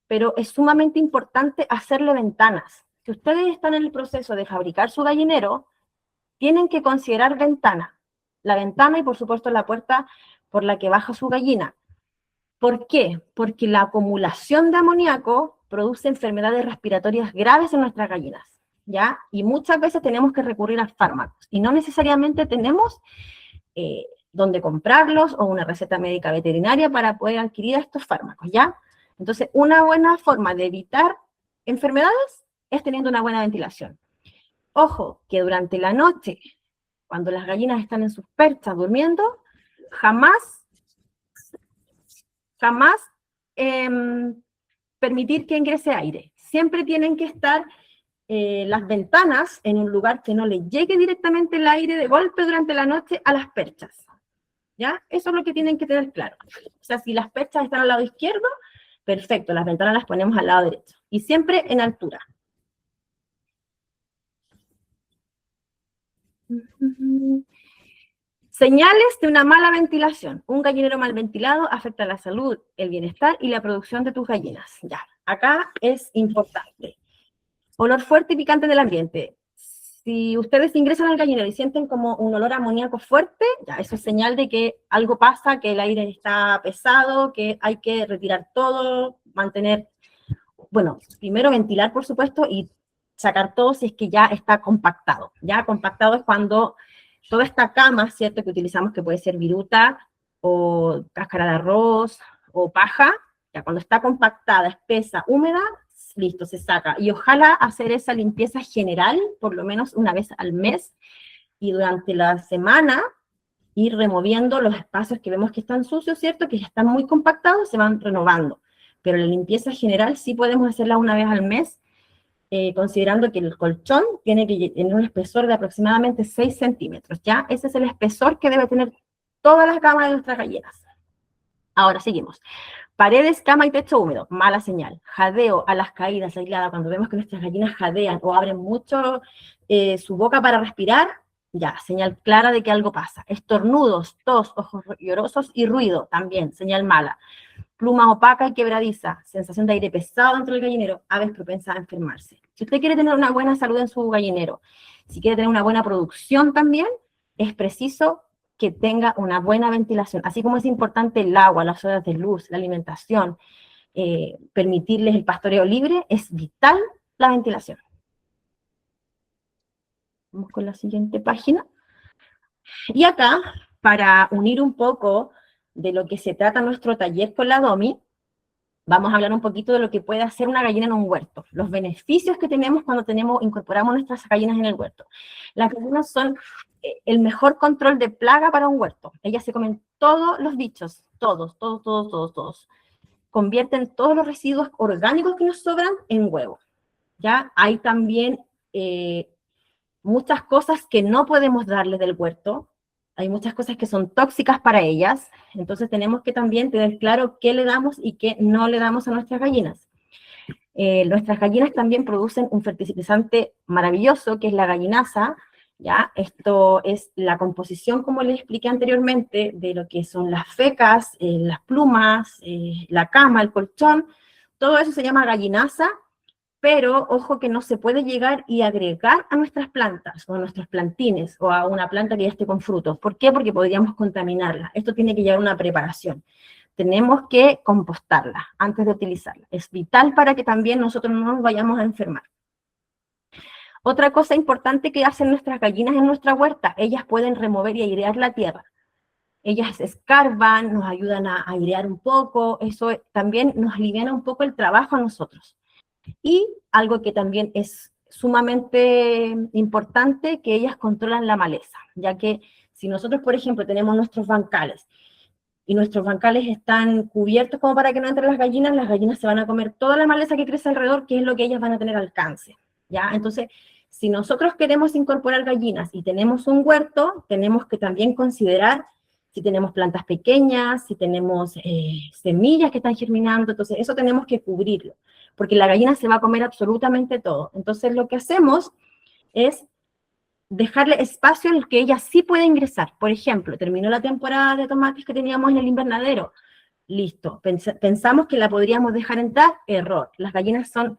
pero es sumamente importante hacerle ventanas. Si ustedes están en el proceso de fabricar su gallinero, tienen que considerar ventana. La ventana y, por supuesto, la puerta por la que baja su gallina. ¿Por qué? Porque la acumulación de amoníaco produce enfermedades respiratorias graves en nuestras gallinas, ¿ya? Y muchas veces tenemos que recurrir a fármacos, y no necesariamente tenemos dónde comprarlos o una receta médica veterinaria para poder adquirir estos fármacos, ¿ya? Entonces, una buena forma de evitar enfermedades es teniendo una buena ventilación. Ojo, que durante la noche, cuando las gallinas están en sus perchas durmiendo, jamás permitir que ingrese aire. Siempre tienen que estar las ventanas en un lugar que no le llegue directamente el aire de golpe durante la noche a las perchas, ¿ya? Eso es lo que tienen que tener claro. O sea, si las perchas están al lado izquierdo, perfecto, las ventanas las ponemos al lado derecho. Y siempre en altura. Señales de una mala ventilación. Un gallinero mal ventilado afecta la salud, el bienestar y la producción de tus gallinas. Ya, acá es importante. Olor fuerte y picante en el ambiente. Si ustedes ingresan al gallinero y sienten como un olor amoníaco fuerte, ya, eso es señal de que algo pasa, que el aire está pesado, que hay que retirar todo, mantener, bueno, primero ventilar, por supuesto, y sacar todo si es que ya está compactado. Ya compactado es cuando toda esta cama, ¿cierto?, que utilizamos, que puede ser viruta o cáscara de arroz o paja, ya cuando está compactada, espesa, húmeda, listo, se saca. Y ojalá hacer esa limpieza general, por lo menos una vez al mes, y durante la semana ir removiendo los espacios que vemos que están sucios, ¿cierto?, que ya están muy compactados, se van renovando. Pero la limpieza general sí podemos hacerla una vez al mes, considerando que el colchón tiene que tener un espesor de aproximadamente 6 centímetros, ¿ya? Ese es el espesor que debe tener todas las camas de nuestras gallinas. Ahora, seguimos. Paredes, cama y techo húmedo, mala señal. Jadeo a las caídas aisladas, cuando vemos que nuestras gallinas jadean o abren mucho su boca para respirar, ya, señal clara de que algo pasa. Estornudos, tos, ojos llorosos y ruido, también, señal mala. Pluma opaca y quebradiza, sensación de aire pesado dentro del gallinero, aves propensas a enfermarse. Si usted quiere tener una buena salud en su gallinero, si quiere tener una buena producción también, es preciso que tenga una buena ventilación, así como es importante el agua, las horas de luz, la alimentación, permitirles el pastoreo libre, es vital la ventilación. Vamos con la siguiente página. Y acá, para unir un poco de lo que se trata nuestro taller con la Domi, vamos a hablar un poquito de lo que puede hacer una gallina en un huerto, los beneficios que tenemos cuando incorporamos nuestras gallinas en el huerto. Las gallinas son el mejor control de plaga para un huerto. Ellas se comen todos los bichos, todos. Convierten todos los residuos orgánicos que nos sobran en huevo. ¿Ya? Hay también muchas cosas que no podemos darles del huerto. Hay muchas cosas que son tóxicas para ellas, entonces tenemos que también tener claro qué le damos y qué no le damos a nuestras gallinas. Nuestras gallinas también producen un fertilizante maravilloso, que es la gallinasa, ¿ya? Esto es la composición, como les expliqué anteriormente, de lo que son las fecas, las plumas, la cama, el colchón, todo eso se llama gallinasa, pero ojo que no se puede llegar y agregar a nuestras plantas o a nuestros plantines o a una planta que ya esté con frutos. ¿Por qué? Porque podríamos contaminarla. Esto tiene que llevar una preparación. Tenemos que compostarla antes de utilizarla. Es vital para que también nosotros no nos vayamos a enfermar. Otra cosa importante que hacen nuestras gallinas en nuestra huerta, ellas pueden remover y airear la tierra. Ellas escarban, nos ayudan a airear un poco, eso también nos aliviana un poco el trabajo a nosotros. Y algo que también es sumamente importante, que ellas controlan la maleza, ya que si nosotros, por ejemplo, tenemos nuestros bancales, y nuestros bancales están cubiertos como para que no entren las gallinas se van a comer toda la maleza que crece alrededor, que es lo que ellas van a tener alcance, ¿ya? Entonces, si nosotros queremos incorporar gallinas y tenemos un huerto, tenemos que también considerar si tenemos plantas pequeñas, si tenemos semillas que están germinando, entonces eso tenemos que cubrirlo, porque la gallina se va a comer absolutamente todo. Entonces lo que hacemos es dejarle espacio en el que ella sí puede ingresar. Por ejemplo, terminó la temporada de tomates que teníamos en el invernadero, listo, pensamos que la podríamos dejar entrar, error. Las gallinas son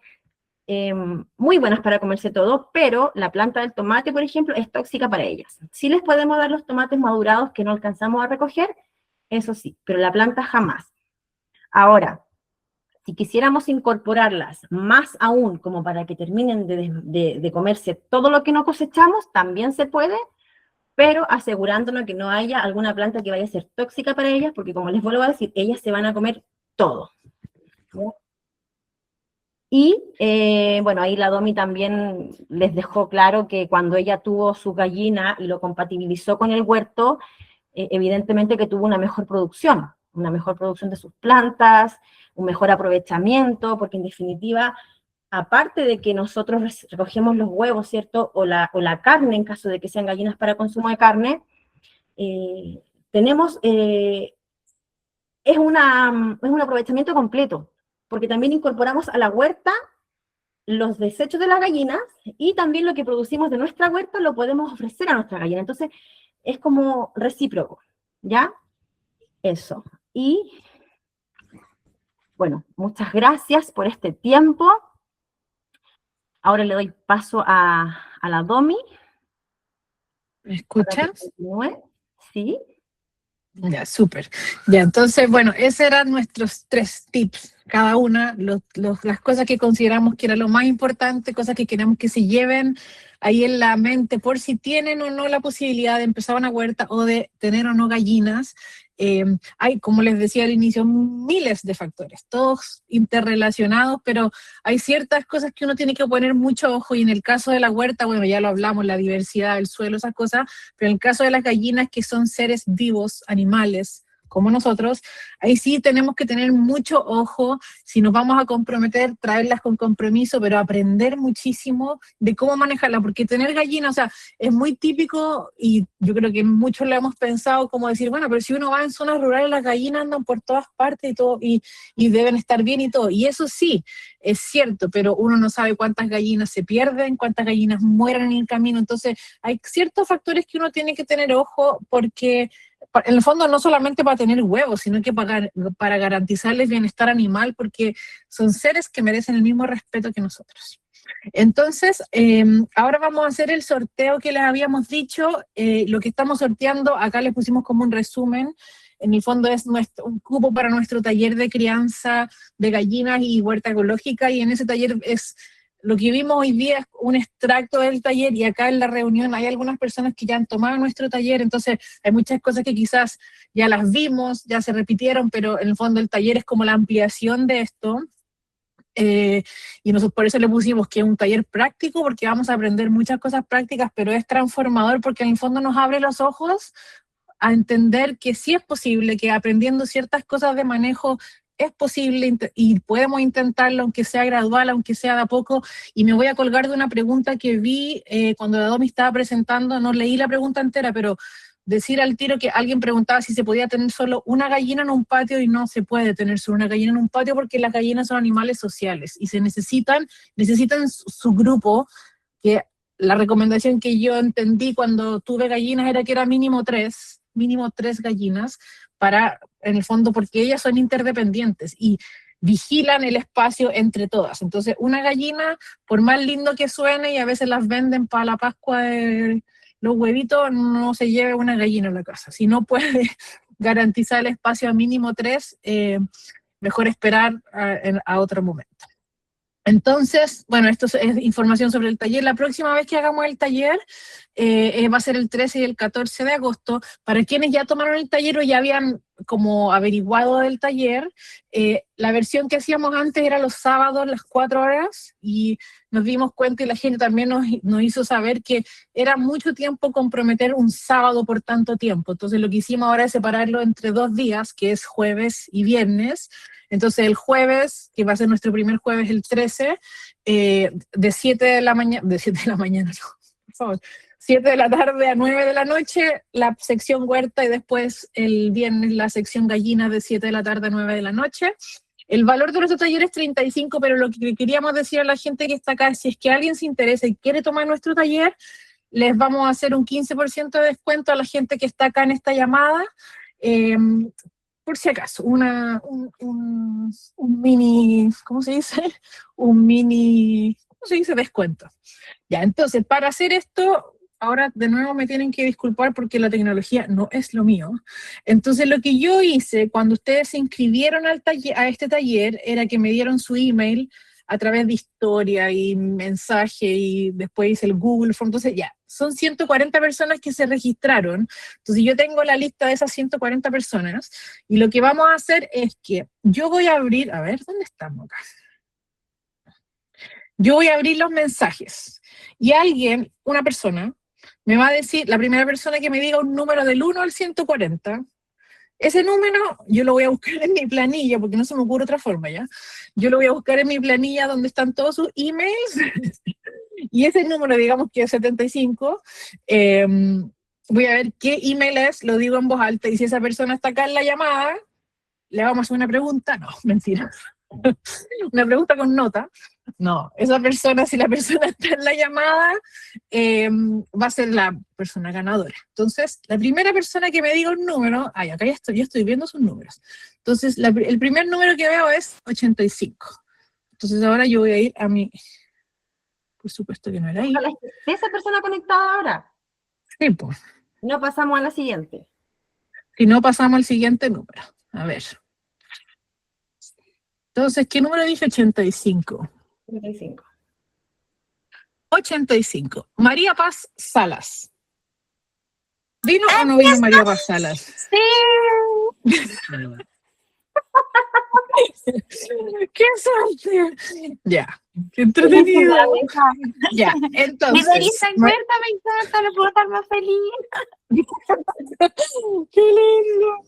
muy buenas para comerse todo, pero la planta del tomate, por ejemplo, es tóxica para ellas. Sí les podemos dar los tomates madurados que no alcanzamos a recoger, eso sí, pero la planta jamás. Ahora, si quisiéramos incorporarlas más aún, como para que terminen de comerse todo lo que no cosechamos, también se puede, pero asegurándonos que no haya alguna planta que vaya a ser tóxica para ellas, porque como les vuelvo a decir, ellas se van a comer todo. ¿No? Y, bueno, ahí la Domi también les dejó claro que cuando ella tuvo su gallina y lo compatibilizó con el huerto, evidentemente que tuvo una mejor producción de sus plantas, un mejor aprovechamiento, porque en definitiva, aparte de que nosotros recogemos los huevos, ¿cierto? O la carne, en caso de que sean gallinas para consumo de carne, tenemos, es un aprovechamiento completo, porque también incorporamos a la huerta los desechos de las gallinas y también lo que producimos de nuestra huerta lo podemos ofrecer a nuestra gallina. Entonces, es como recíproco, ¿ya? Eso. Y, bueno, muchas gracias por este tiempo. Ahora le doy paso a la Domi. ¿Me Para que escuchas? continúe. Sí. Ya, súper. Ya, entonces, bueno, esos eran nuestros 3 tips, cada una, las cosas que consideramos que era lo más importante, cosas que queremos que se lleven ahí en la mente por si tienen o no la posibilidad de empezar una huerta o de tener o no gallinas. Hay, como les decía al inicio, miles de factores, todos interrelacionados, pero hay ciertas cosas que uno tiene que poner mucho ojo, y en el caso de la huerta, bueno, ya lo hablamos, la diversidad del suelo, esas cosas, pero en el caso de las gallinas, que son seres vivos, animales, como nosotros, ahí sí tenemos que tener mucho ojo. Si nos vamos a comprometer, traerlas con compromiso, pero aprender muchísimo de cómo manejarlas, porque tener gallinas, o sea, es muy típico, y yo creo que muchos lo hemos pensado, como decir, bueno, pero si uno va en zonas rurales, las gallinas andan por todas partes y todo, y deben estar bien y todo, y eso sí, es cierto, pero uno no sabe cuántas gallinas se pierden, cuántas gallinas mueren en el camino. Entonces hay ciertos factores que uno tiene que tener ojo, porque en el fondo no solamente para tener huevos, sino que para garantizarles bienestar animal, porque son seres que merecen el mismo respeto que nosotros. Entonces, ahora vamos a hacer el sorteo que les habíamos dicho. Lo que estamos sorteando, acá les pusimos como un resumen. En el fondo es un cupo para nuestro taller de crianza de gallinas y huerta ecológica, y en ese taller es lo que vimos hoy día, es un extracto del taller, y acá en la reunión hay algunas personas que ya han tomado nuestro taller, entonces hay muchas cosas que quizás ya las vimos, ya se repitieron, pero en el fondo el taller es como la ampliación de esto. Y nosotros por eso le pusimos que es un taller práctico, porque vamos a aprender muchas cosas prácticas, pero es transformador porque en el fondo nos abre los ojos a entender que sí es posible, que aprendiendo ciertas cosas de manejo es posible, y podemos intentarlo, aunque sea gradual, aunque sea de a poco. Y me voy a colgar de una pregunta que vi cuando la Domi estaba presentando. No leí la pregunta entera, pero decir al tiro que alguien preguntaba si se podía tener solo una gallina en un patio, y no se puede tener solo una gallina en un patio, porque las gallinas son animales sociales y necesitan su grupo, que la recomendación que yo entendí cuando tuve gallinas era que era mínimo tres gallinas, para, en el fondo, porque ellas son interdependientes y vigilan el espacio entre todas. Entonces, una gallina, por más lindo que suene, y a veces las venden para la Pascua de los huevitos, no se lleve una gallina a la casa. Si no puede garantizar el espacio a mínimo 3, mejor esperar a otro momento. Entonces, bueno, esto es información sobre el taller. La próxima vez que hagamos el taller va a ser el 13 y el 14 de agosto. Para quienes ya tomaron el taller o ya habían como averiguado del taller, la versión que hacíamos antes era los sábados, las 4 horas, y nos dimos cuenta, y la gente también nos hizo saber, que era mucho tiempo comprometer un sábado por tanto tiempo. Entonces lo que hicimos ahora es separarlo entre 2 días, que es jueves y viernes. Entonces el jueves, que va a ser nuestro primer jueves, el 13, de 7 de la mañana, no, por favor, 7 de la tarde a 9 de la noche, la sección huerta, y después el viernes la sección gallina de 7 de la tarde a 9 de la noche. El valor de nuestro taller es 35, pero lo que queríamos decir a la gente que está acá es: si es que alguien se interesa y quiere tomar nuestro taller, les vamos a hacer un 15% de descuento a la gente que está acá en esta llamada. Por si acaso, un mini, ¿cómo se dice? Un mini, ¿cómo se dice? Descuento. Ya, entonces, para hacer esto, ahora de nuevo me tienen que disculpar porque la tecnología no es lo mío. Entonces, lo que yo hice cuando ustedes se inscribieron a este taller era que me dieron su email a través de historia y mensaje, y después hice el Google Form. Entonces, ya, son 140 personas que se registraron. Entonces, yo tengo la lista de esas 140 personas, y lo que vamos a hacer es que yo voy a abrir, a ver, ¿dónde estamos acá? Yo voy a abrir los mensajes, y alguien, una persona, me va a decir, la primera persona que me diga un número del 1 al 140, ese número yo lo voy a buscar en mi planilla, porque no se me ocurre otra forma, ¿ya? Yo lo voy a buscar en mi planilla donde están todos sus emails, y ese número, digamos que es 75, voy a ver qué email es, lo digo en voz alta, y si esa persona está acá en la llamada, le vamos a hacer una pregunta. No, mentira. Una pregunta con nota. No, esa persona, si la persona está en la llamada, va a ser la persona ganadora. Entonces, la primera persona que me diga un número, acá ya estoy viendo sus números. Entonces, el primer número que veo es 85. Entonces, ahora yo voy a ir a mi, por supuesto que no era ahí. Ojalá esté esa persona conectada ahora. Sí, pues. No pasamos a la siguiente. Si no, pasamos al siguiente número. A ver. Entonces, ¿qué número dije? 85. 35. 85. María Paz Salas. ¿Vino o no vino María Paz Salas? Sí. ¡Qué suerte! Ya, qué entretenido. Ya, entonces. Me verías en cuenta, me encanta, no puedo estar más feliz. ¡Qué lindo!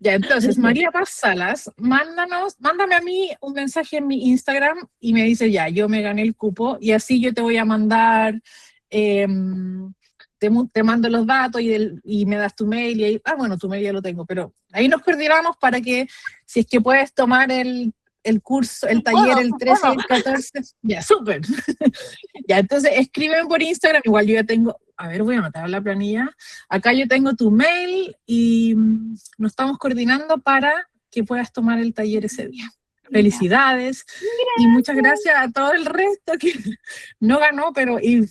Ya, entonces, María Paz Salas, mándame a mí un mensaje en mi Instagram y me dice, ya, yo me gané el cupo y así yo te voy a mandar, te mando los datos y me das tu mail y ahí, bueno, tu mail ya lo tengo, pero ahí nos coordinamos para que, si es que puedes tomar el curso, el taller el 13 y el 14, ya, súper. Ya, entonces escriben por Instagram, igual yo ya tengo, a ver, voy a anotar la planilla, acá yo tengo tu mail y nos estamos coordinando para que puedas tomar el taller ese día. Felicidades y muchas gracias a todo el resto que no ganó, pero y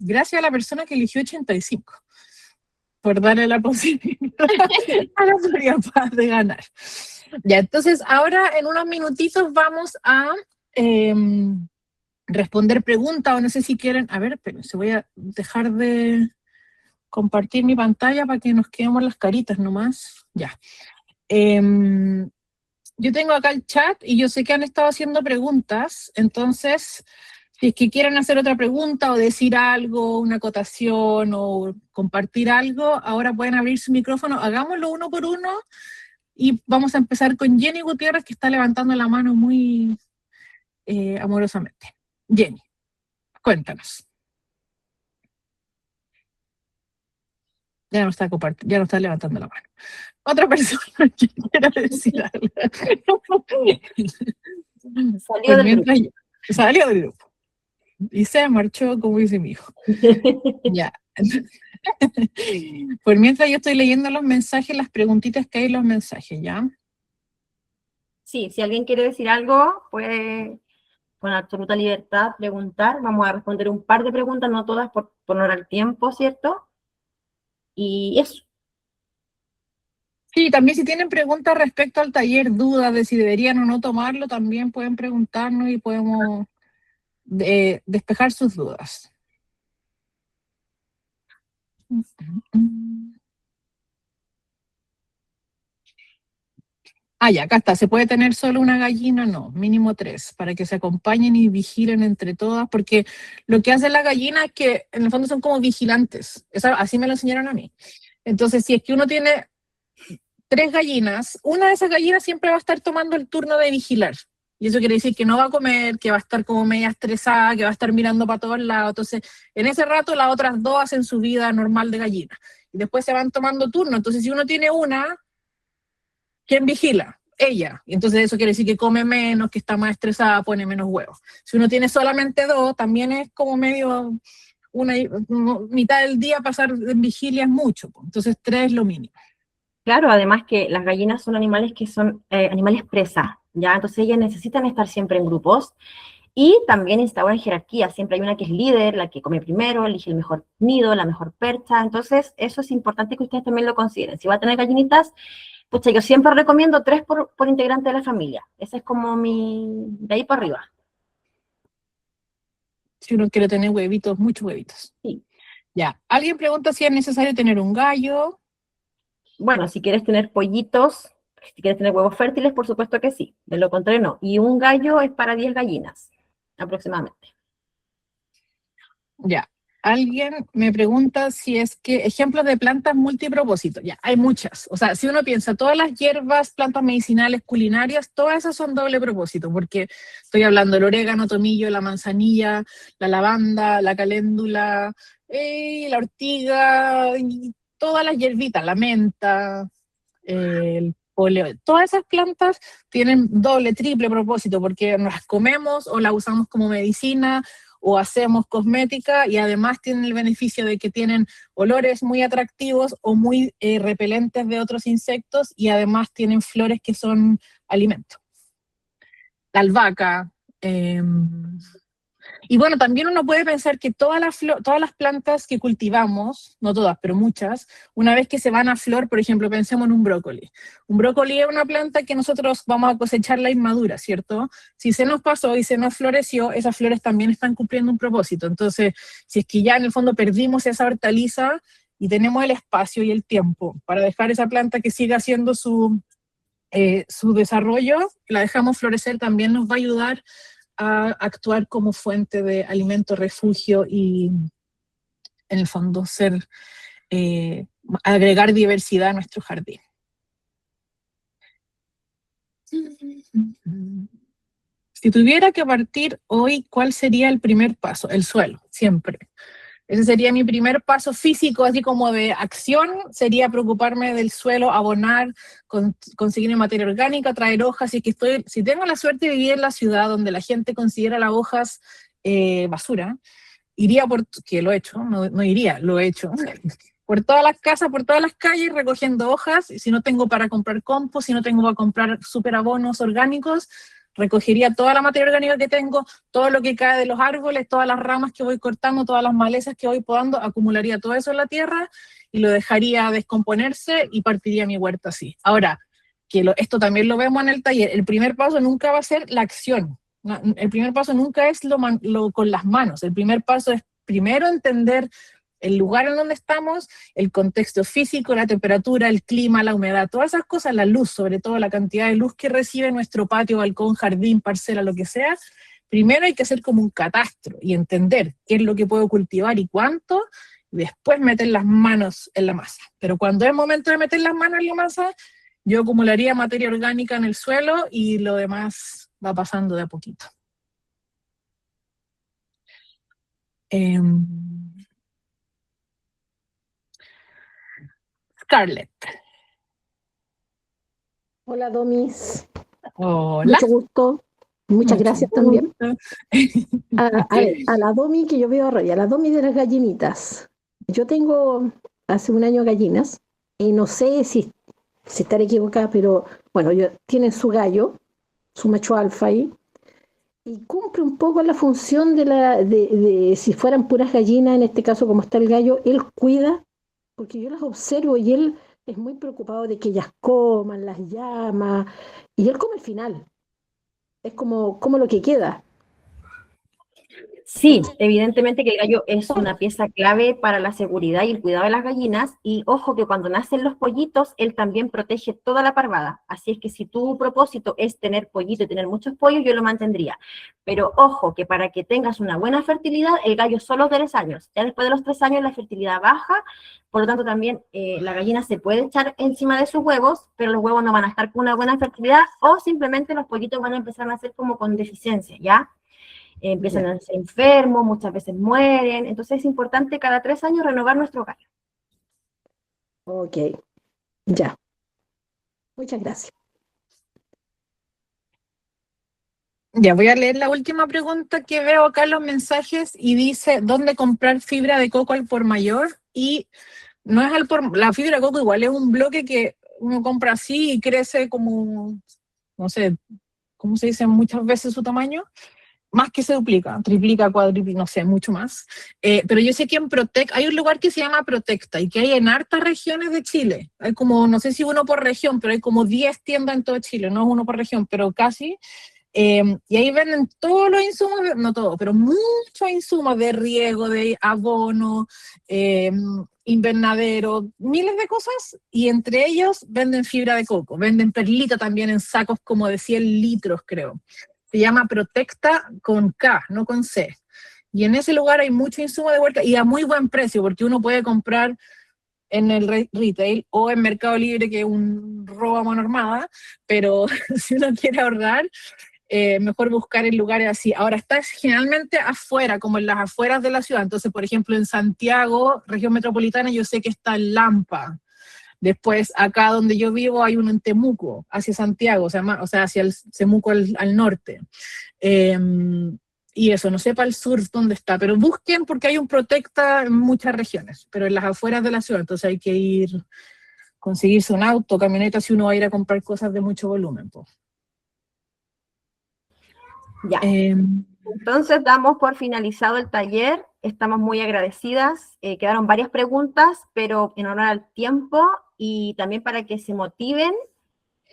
gracias a la persona que eligió 85 por darle la posibilidad a la María Paz de ganar. Ya, entonces ahora en unos minutitos vamos a responder preguntas, o no sé si quieren, a ver, pero se voy a dejar de compartir mi pantalla para que nos quedemos las caritas nomás. Ya. Yo tengo acá el chat y yo sé que han estado haciendo preguntas, entonces, si es que quieren hacer otra pregunta o decir algo, una acotación o compartir algo, ahora pueden abrir su micrófono, hagámoslo uno por uno y vamos a empezar con Jenny Gutiérrez, que está levantando la mano muy amorosamente. Jenny, cuéntanos. Ya no está levantando la mano. Otra persona que quiera decir algo. Salió del grupo. Salió del grupo. Y se marchó, como dice mi hijo. Ya. Por mientras yo estoy leyendo los mensajes, las preguntitas que hay en los mensajes, ¿ya? Sí, si alguien quiere decir algo, puede con absoluta libertad preguntar. Vamos a responder un par de preguntas, no todas por honor al tiempo, ¿cierto? Y eso. Sí, también si tienen preguntas respecto al taller, dudas de si deberían o no tomarlo, también pueden preguntarnos y podemos despejar sus dudas. Ya, acá está. ¿Se puede tener solo una gallina? No, mínimo 3, para que se acompañen y vigilen entre todas, porque lo que hace la gallina es que en el fondo son como vigilantes. Así me lo enseñaron a mí. Entonces, si es que uno tiene 3 gallinas, una de esas gallinas siempre va a estar tomando el turno de vigilar. Y eso quiere decir que no va a comer, que va a estar como media estresada, que va a estar mirando para todos lados. Entonces, en ese rato las otras 2 hacen su vida normal de gallina. Y después se van tomando turno. Entonces, si uno tiene una, ¿quién vigila? Ella. Y entonces eso quiere decir que come menos, que está más estresada, pone menos huevos. Si uno tiene solamente 2, también es como medio mitad del día pasar en vigilia es mucho. Entonces 3 es lo mínimo. Claro, además que las gallinas son animales que son animales presa, ¿ya? Entonces ellas necesitan estar siempre en grupos y también instauran jerarquías. Siempre hay una que es líder, la que come primero, elige el mejor nido, la mejor percha. Entonces eso es importante que ustedes también lo consideren. Si va a tener gallinitas, pucha, yo siempre recomiendo 3 por integrante de la familia. Ese es como de ahí para arriba. Si uno quiere tener huevitos, muchos huevitos. Sí. Ya. ¿Alguien pregunta si es necesario tener un gallo? Bueno, si quieres tener pollitos, si quieres tener huevos fértiles, por supuesto que sí. De lo contrario, no. Y un gallo es para 10 gallinas, aproximadamente. Ya. Alguien me pregunta si es que ejemplos de plantas multipropósito. Ya, hay muchas. O sea, si uno piensa, todas las hierbas, plantas medicinales, culinarias, todas esas son doble propósito, porque estoy hablando del orégano, tomillo, la manzanilla, la lavanda, la caléndula, la ortiga, y todas las hierbitas, la menta, el todas esas plantas tienen doble, triple propósito, porque nos las comemos o las usamos como medicina, o hacemos cosmética, y además tienen el beneficio de que tienen olores muy atractivos o muy repelentes de otros insectos, y además tienen flores que son alimento. La albahaca. Y bueno, también uno puede pensar que todas las plantas que cultivamos, no todas, pero muchas, una vez que se van a flor, por ejemplo, pensemos en un brócoli. Un brócoli es una planta que nosotros vamos a cosecharla inmadura, ¿cierto? Si se nos pasó y se nos floreció, esas flores también están cumpliendo un propósito. Entonces, si es que ya en el fondo perdimos esa hortaliza y tenemos el espacio y el tiempo para dejar esa planta que siga haciendo su desarrollo, la dejamos florecer, también nos va a ayudar a actuar como fuente de alimento, refugio y, en el fondo, agregar diversidad a nuestro jardín. Si tuviera que partir hoy, ¿cuál sería el primer paso? El suelo, siempre. Ese sería mi primer paso físico, así como de acción, sería preocuparme del suelo, abonar, conseguir materia orgánica, traer hojas. Si tengo la suerte de vivir en la ciudad donde la gente considera las hojas basura, iría que lo he hecho, no iría, lo he hecho, por todas las casas, por todas las calles, recogiendo hojas. Y si no tengo para comprar compost, si no tengo para comprar superabonos orgánicos, recogería toda la materia orgánica que tengo, todo lo que cae de los árboles, todas las ramas que voy cortando, todas las malezas que voy podando, acumularía todo eso en la tierra y lo dejaría descomponerse y partiría mi huerta así. Ahora, esto también lo vemos en el taller, el primer paso nunca va a ser la acción. El primer paso nunca es lo con las manos. El primer paso es primero entender el lugar en donde estamos, el contexto físico, la temperatura, el clima, la humedad, todas esas cosas, la luz, sobre todo la cantidad de luz que recibe nuestro patio, balcón, jardín, parcela, lo que sea. Primero hay que hacer como un catastro y entender qué es lo que puedo cultivar y cuánto, y después meter las manos en la masa. Pero cuando es momento de meter las manos en la masa, yo acumularía materia orgánica en el suelo y lo demás va pasando de a poquito. Scarlett. Hola, Domis. Hola. Mucho gusto. Muchas gracias también. A ver, a la Domi que yo veo a la Domi de las gallinitas. Yo tengo hace un año gallinas y no sé si estaré equivocada, pero bueno, tienen su gallo, su macho alfa ahí, y cumple un poco la función de si fueran puras gallinas, en este caso como está el gallo, él cuida, porque yo las observo y él es muy preocupado de que ellas coman, las llama, y él come al final. Es como lo que queda. Sí, evidentemente que el gallo es una pieza clave para la seguridad y el cuidado de las gallinas, y ojo que cuando nacen los pollitos, él también protege toda la parvada, así es que si tu propósito es tener pollito y tener muchos pollos, yo lo mantendría, pero ojo que para que tengas una buena fertilidad, el gallo solo 3 años, ya después de los 3 años la fertilidad baja, por lo tanto también la gallina se puede echar encima de sus huevos, pero los huevos no van a estar con una buena fertilidad, o simplemente los pollitos van a empezar a nacer como con deficiencia, ¿ya? Empiezan a ser enfermos, muchas veces mueren, entonces es importante cada 3 años renovar nuestro gallo. Ok, ya. Muchas gracias. Ya voy a leer la última pregunta que veo acá en los mensajes y dice, ¿dónde comprar fibra de coco al por mayor? Y no es la fibra de coco igual es un bloque que uno compra así y crece como, no sé, ¿cómo se dice? Muchas veces su tamaño. Más que se duplica, triplica, cuadriplica, no sé, mucho más. Pero yo sé que en hay un lugar que se llama Protecta y que hay en hartas regiones de Chile. Hay como, no sé si uno por región, pero hay como 10 tiendas en todo Chile, no es uno por región, pero casi. Y ahí venden todos los insumos, no todos, pero muchos insumos de riego, de abono, invernadero, miles de cosas, y entre ellos venden fibra de coco, venden perlita también en sacos como de 100 litros, creo. Se llama Protecta con K, no con C. Y en ese lugar hay mucho insumo de huerta y a muy buen precio, porque uno puede comprar en el retail o en Mercado Libre, que es un robo a mano armada, pero si uno quiere ahorrar, mejor buscar en lugares así. Ahora está generalmente afuera, como en las afueras de la ciudad. Entonces, por ejemplo, en Santiago, región metropolitana, yo sé que está en Lampa. Después, acá donde yo vivo hay uno en Temuco, hacia Santiago, o sea hacia el Temuco al norte. Y eso, no sé para el sur dónde está, pero busquen porque hay un Protecta en muchas regiones, pero en las afueras de la ciudad, entonces hay que conseguirse un auto, camioneta, si uno va a ir a comprar cosas de mucho volumen. Pues. Ya. Entonces damos por finalizado el taller, estamos muy agradecidas, quedaron varias preguntas, pero en honor al tiempo y también para que se motiven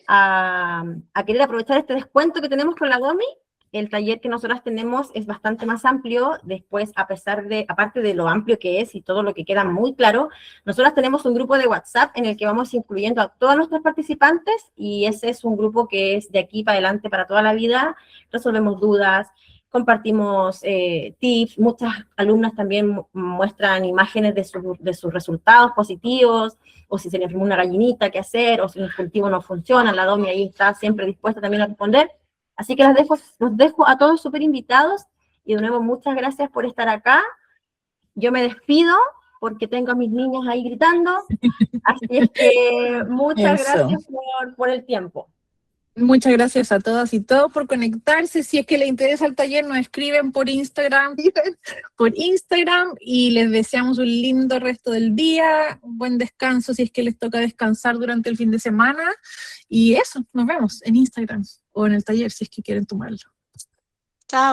a querer aprovechar este descuento que tenemos con la Domi. El taller que nosotras tenemos es bastante más amplio, después aparte de lo amplio que es y todo lo que queda muy claro, nosotras tenemos un grupo de WhatsApp en el que vamos incluyendo a todos nuestros participantes y ese es un grupo que es de aquí para adelante para toda la vida, resolvemos dudas, compartimos tips, muchas alumnas también muestran imágenes de sus resultados positivos, o si se le enfermó una gallinita, qué hacer, o si el cultivo no funciona, la Domi ahí está siempre dispuesta también a responder. Así que los dejo a todos súper invitados y de nuevo muchas gracias por estar acá. Yo me despido porque tengo a mis niños ahí gritando, así es que muchas gracias por el tiempo. Muchas gracias a todas y todos por conectarse. Si es que les interesa el taller, nos escriben por Instagram y les deseamos un lindo resto del día, un buen descanso si es que les toca descansar durante el fin de semana. Y eso, nos vemos en Instagram o en el taller si es que quieren tomarlo.